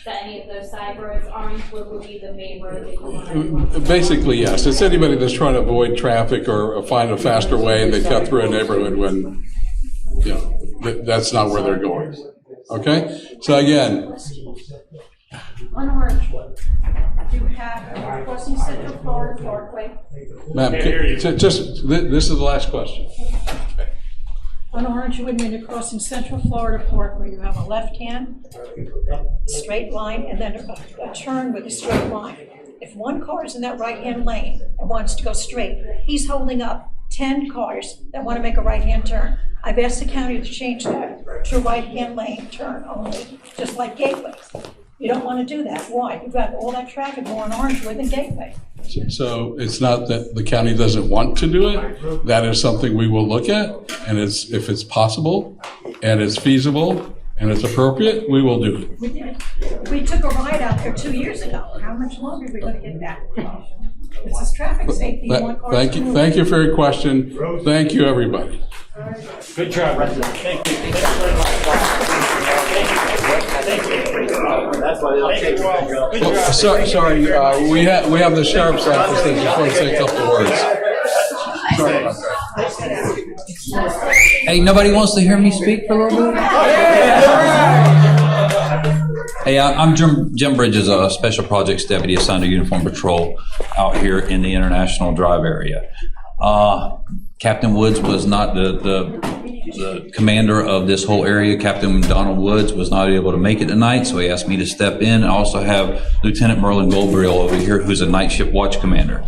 S8: That any of those side roads, Orangewood would be the main road that you want to
S3: Basically, yes. It's anybody that's trying to avoid traffic or find a faster way and they cut through a neighborhood when, you know, that's not where they're going. Okay? So again,
S12: On Orangewood, you have crossing Central Florida Parkway.
S3: ma'am, just this is the last question.
S12: On Orangewood, when you're crossing Central Florida Parkway, you have a left-hand straight line and then a turn with a straight line. If one car is in that right-hand lane and wants to go straight, he's holding up 10 cars that want to make a right-hand turn. I've asked the county to change that to a right-hand lane turn only, just like Gateway. You don't want to do that. Why? You've got all that traffic more on Orangewood than Gateway.
S3: So it's not that the county doesn't want to do it. That is something we will look at, and if it's possible, and it's feasible, and it's appropriate, we will do it.
S12: We did. We took a ride out there 2 years ago. How much longer are we going to get that? This is traffic safety. You want cars
S3: Thank
S12: to
S3: you,
S12: move.
S3: thank you for your question. Thank you, everybody.
S6: Good job, resident. Thank you.
S3: Sorry, we have the sheriff's office that just want to say a couple of words. Sorry about that.
S1: Hey, nobody wants to hear me speak for a little bit? Hey, I'm Jim Bridges, a Special Projects Deputy assigned to Uniform Patrol out here in the International Drive area. Captain Woods was not the commander of this whole area. Captain Donald Woods was not able to make it tonight, so he asked me to step in. I also have Lieutenant Merlin Goldbriel over here, who's a night shift watch commander.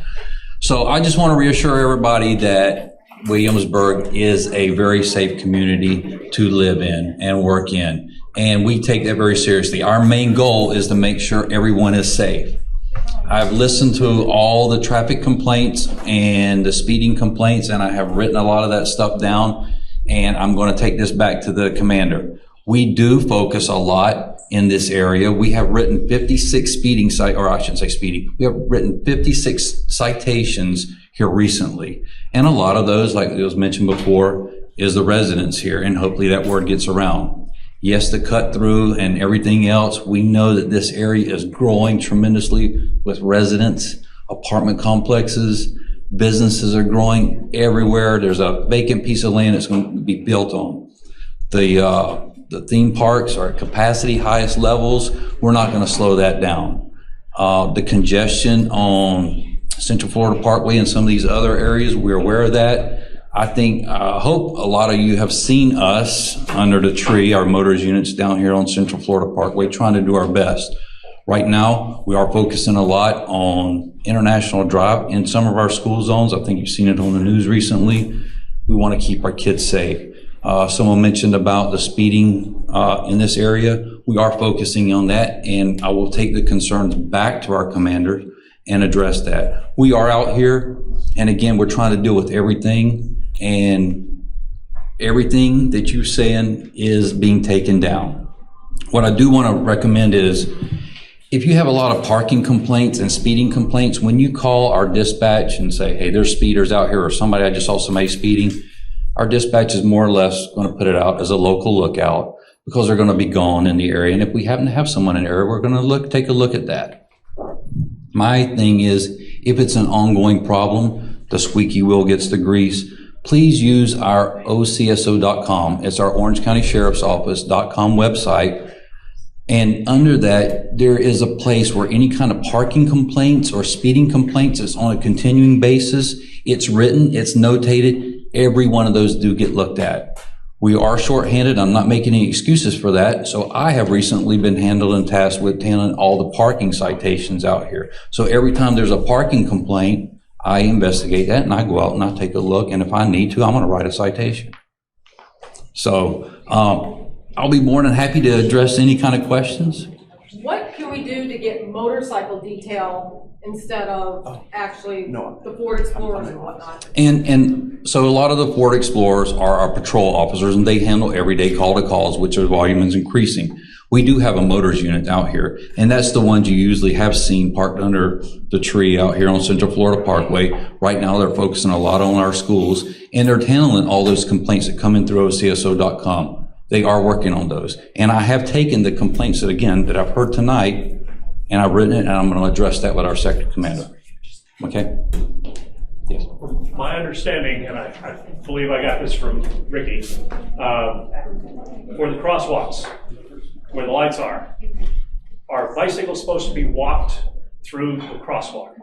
S1: So I just want to reassure everybody that Williamsburg is a very safe community to live in and work in, and we take that very seriously. Our main goal is to make sure everyone is safe. I've listened to all the traffic complaints and the speeding complaints, and I have written a lot of that stuff down, and I'm going to take this back to the commander. We do focus a lot in this area. We have written 56 speeding we have written 56 citations here recently. And a lot of those, like it was mentioned before, is the residents here, and hopefully that word gets around. Yes, the cut through and everything else, we know that this area is growing tremendously with residents, apartment complexes, businesses are growing everywhere. There's a vacant piece of land that's going to be built on. The theme parks are at capacity, highest levels. We're not going to slow that down. The congestion on Central Florida Parkway and some of these other areas, we're aware of that. I hope a lot of you have seen us under the tree, our motors units down here on Central Florida Parkway, trying to do our best. Right now, we are focusing a lot on International Drive in some of our school zones. I think you've seen it on the news recently. We want to keep our kids safe. Someone mentioned about the speeding in this area. We are focusing on that, and I will take the concerns back to our commander and address that. We are out here, and again, we're trying to deal with everything, and everything that you're saying is being taken down. What I do want to recommend is, if you have a lot of parking complaints and speeding complaints, when you call our dispatch and say, hey, there's speeders out here, or I just saw somebody speeding, our dispatch is more or less going to put it out as a local lookout, because they're going to be gone in the area. And if we happen to have someone in the area, we're going to take a look at that. My thing is, if it's an ongoing problem, the squeaky wheel gets the grease, please use our OCSO.com. It's our Orange County Sheriff's Office.com website. And under that, there is a place where any kind of parking complaints or speeding complaints is on a continuing basis. It's written, it's notated. Every one of those do get looked at. We are shorthanded. I'm not making any excuses for that. So I have recently been handled and tasked with handling all the parking citations out here. So every time there's a parking complaint, I investigate that and I go out and I take a look. And if I need to, I'm going to write a citation. So I'll be more than happy to address any kind of questions.
S23: What can we do to get motorcycle detail instead of actually the Ford Explorers and whatnot?
S1: And so a lot of the Ford Explorers are our patrol officers, and they handle everyday call to calls, which their volume is increasing. We do have a motors unit out here, and that's the ones you usually have seen parked under the tree out here on Central Florida Parkway. Right now, they're focusing a lot on our schools, and they're handling all those complaints that come in through OCSO.com. They are working on those. And I have taken the complaints that I've heard tonight, and I've written it, and I'm going to address that with our sector commander. Okay? Yes.
S6: My understanding, and I believe I got this from Ricky, for the crosswalks, where the lights are bicycles supposed to be walked through the crosswalk?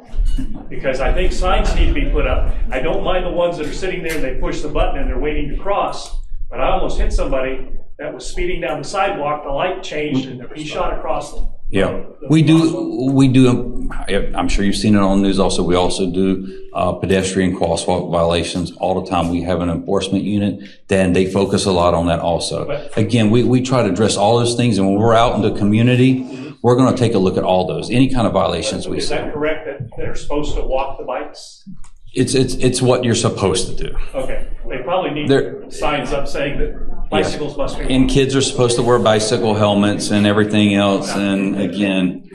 S6: Because I think signs need to be put up. I don't mind the ones that are sitting there and they push the button and they're waiting to cross, but I almost hit somebody that was speeding down the sidewalk. The light changed and he shot across them.
S1: Yeah, we do. I'm sure you've seen it on the news also. We also do pedestrian crosswalk violations all the time. We have an enforcement unit, then they focus a lot on that also. Again, we try to address all those things, and when we're out in the community, we're going to take a look at all those, any kind of violations we see.
S6: Is that correct that they're supposed to walk the bikes?
S1: It's what you're supposed to do.
S6: Okay, they probably need signs up saying that bicycles must be.
S1: And kids are supposed to wear bicycle helmets and everything else. And again,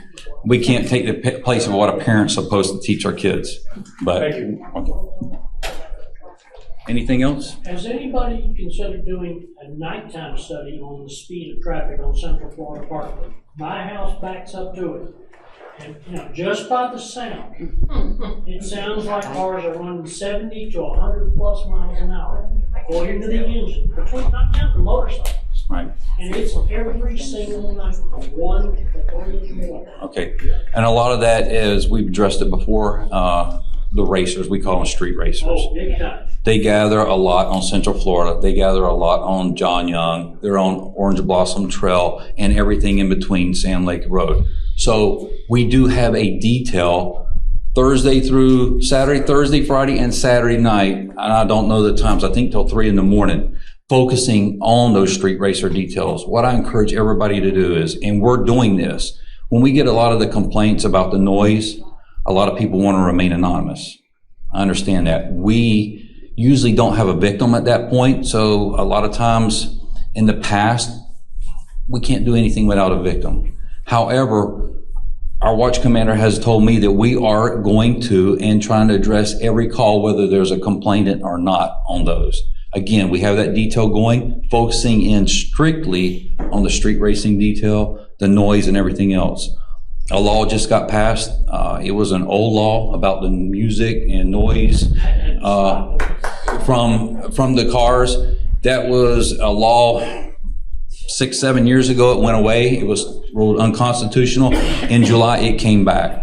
S1: We can't take the place of what a parent's supposed to teach our kids. But
S6: Thank you.
S1: Okay. Anything else?
S10: Has anybody considered doing a nighttime study on the speed of traffic on Central Florida Parkway? My house backs up to it. And, you know, just by the sound, it sounds like cars are running 70 to 100 plus miles an hour, according to the engine, between, not counting the motorcycles.
S1: Right.
S10: And it's every single night from 1 to 3 in the morning.
S1: Okay. And a lot of that is, we've addressed it before, the racers, we call them street racers.
S10: Oh, big time.
S1: They gather a lot on Central Florida. They gather a lot on John Young. They're on Orange Blossom Trail and everything in between Sand Lake Road. So we do have a detail Thursday through Saturday, Thursday, Friday, and Saturday night. And I don't know the times, I think till 3 in the morning, focusing on those street racer details. What I encourage everybody to do is, and we're doing this, when we get a lot of the complaints about the noise, a lot of people want to remain anonymous. I understand that. We usually don't have a victim at that point. So a lot of times in the past, we can't do anything without a victim. However, our watch commander has told me that we are going to and trying to address every call, whether there's a complainant or not on those. Again, we have that detail going, focusing in strictly on the street racing detail, the noise and everything else. A law just got passed. It was an old law about the music and noise from the cars. That was a law 6-7 years ago. It went away. It was ruled unconstitutional. In July, it came back.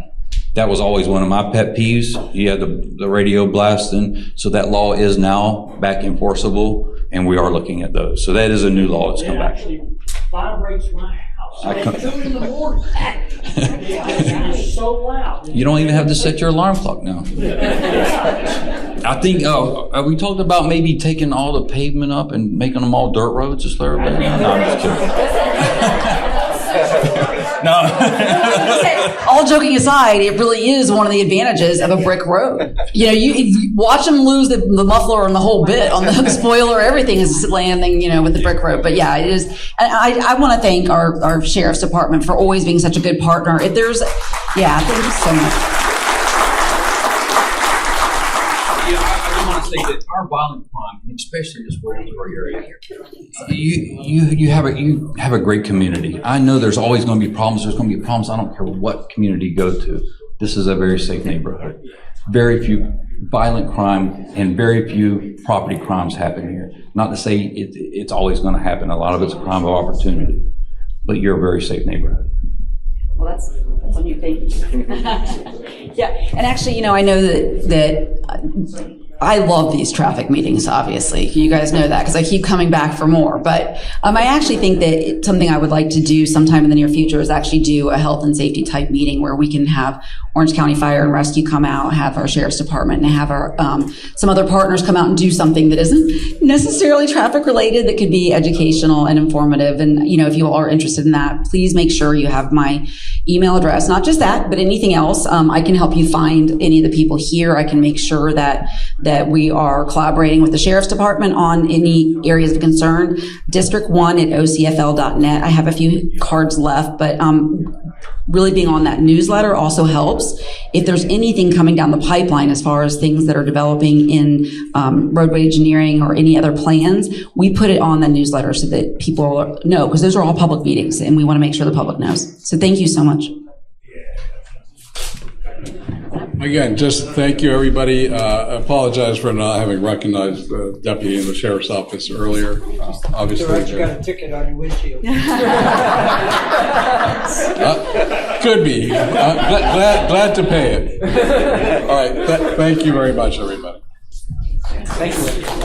S1: That was always one of my pet peeves. You had the radio blasting. So that law is now back enforceable, and we are looking at those. So that is a new law that's come back.
S10: It actually vibrates my house. At 2 in the morning. It's so loud.
S1: You don't even have to set your alarm clock now. I think, we talked about maybe taking all the pavement up and making them all dirt roads just there. No, I'm just kidding. No.
S11: All joking aside, it really is one of the advantages of a brick road. You know, you watch them lose the muffler and the whole bit on the spoiler. Everything is landing, with the brick road. But yeah, it is. And I want to thank our sheriff's department for always being such a good partner. Thank you so much.
S1: I want to say that our violent crime, and especially this Williamsburg area, you have a great community. I know there's always going to be problems. There's going to be problems. I don't care what community you go to. This is a very safe neighborhood. Very few violent crime and very few property crimes happen here. Not to say it's always going to happen. A lot of it's a crime of opportunity, but you're a very safe neighborhood.
S11: Well, that's on you. Thank you. Yeah, and actually, I know that I love these traffic meetings, obviously. You guys know that because I keep coming back for more. But I actually think that something I would like to do sometime in the near future is actually do a health and safety type meeting where we can have Orange County Fire and Rescue come out, have our Sheriff's Department, and have our some other partners come out and do something that isn't necessarily traffic related, that could be educational and informative. And, if you all are interested in that, please make sure you have my email address. Not just that, but anything else. I can help you find any of the people here. I can make sure that we are collaborating with the Sheriff's Department on any areas of concern. District1@ocfl.net. I have a few cards left, but really being on that newsletter also helps. If there's anything coming down the pipeline as far as things that are developing in roadway engineering or any other plans, we put it on the newsletter so that people know, because those are all public meetings and we want to make sure the public knows. So thank you so much.
S3: Again, just thank you, everybody. I apologize for not having recognized the deputy in the sheriff's office earlier. Obviously,
S4: You got a ticket on your windshield.
S3: could be. Glad to pay it. All right. Thank you very much, everybody.
S4: Thank you.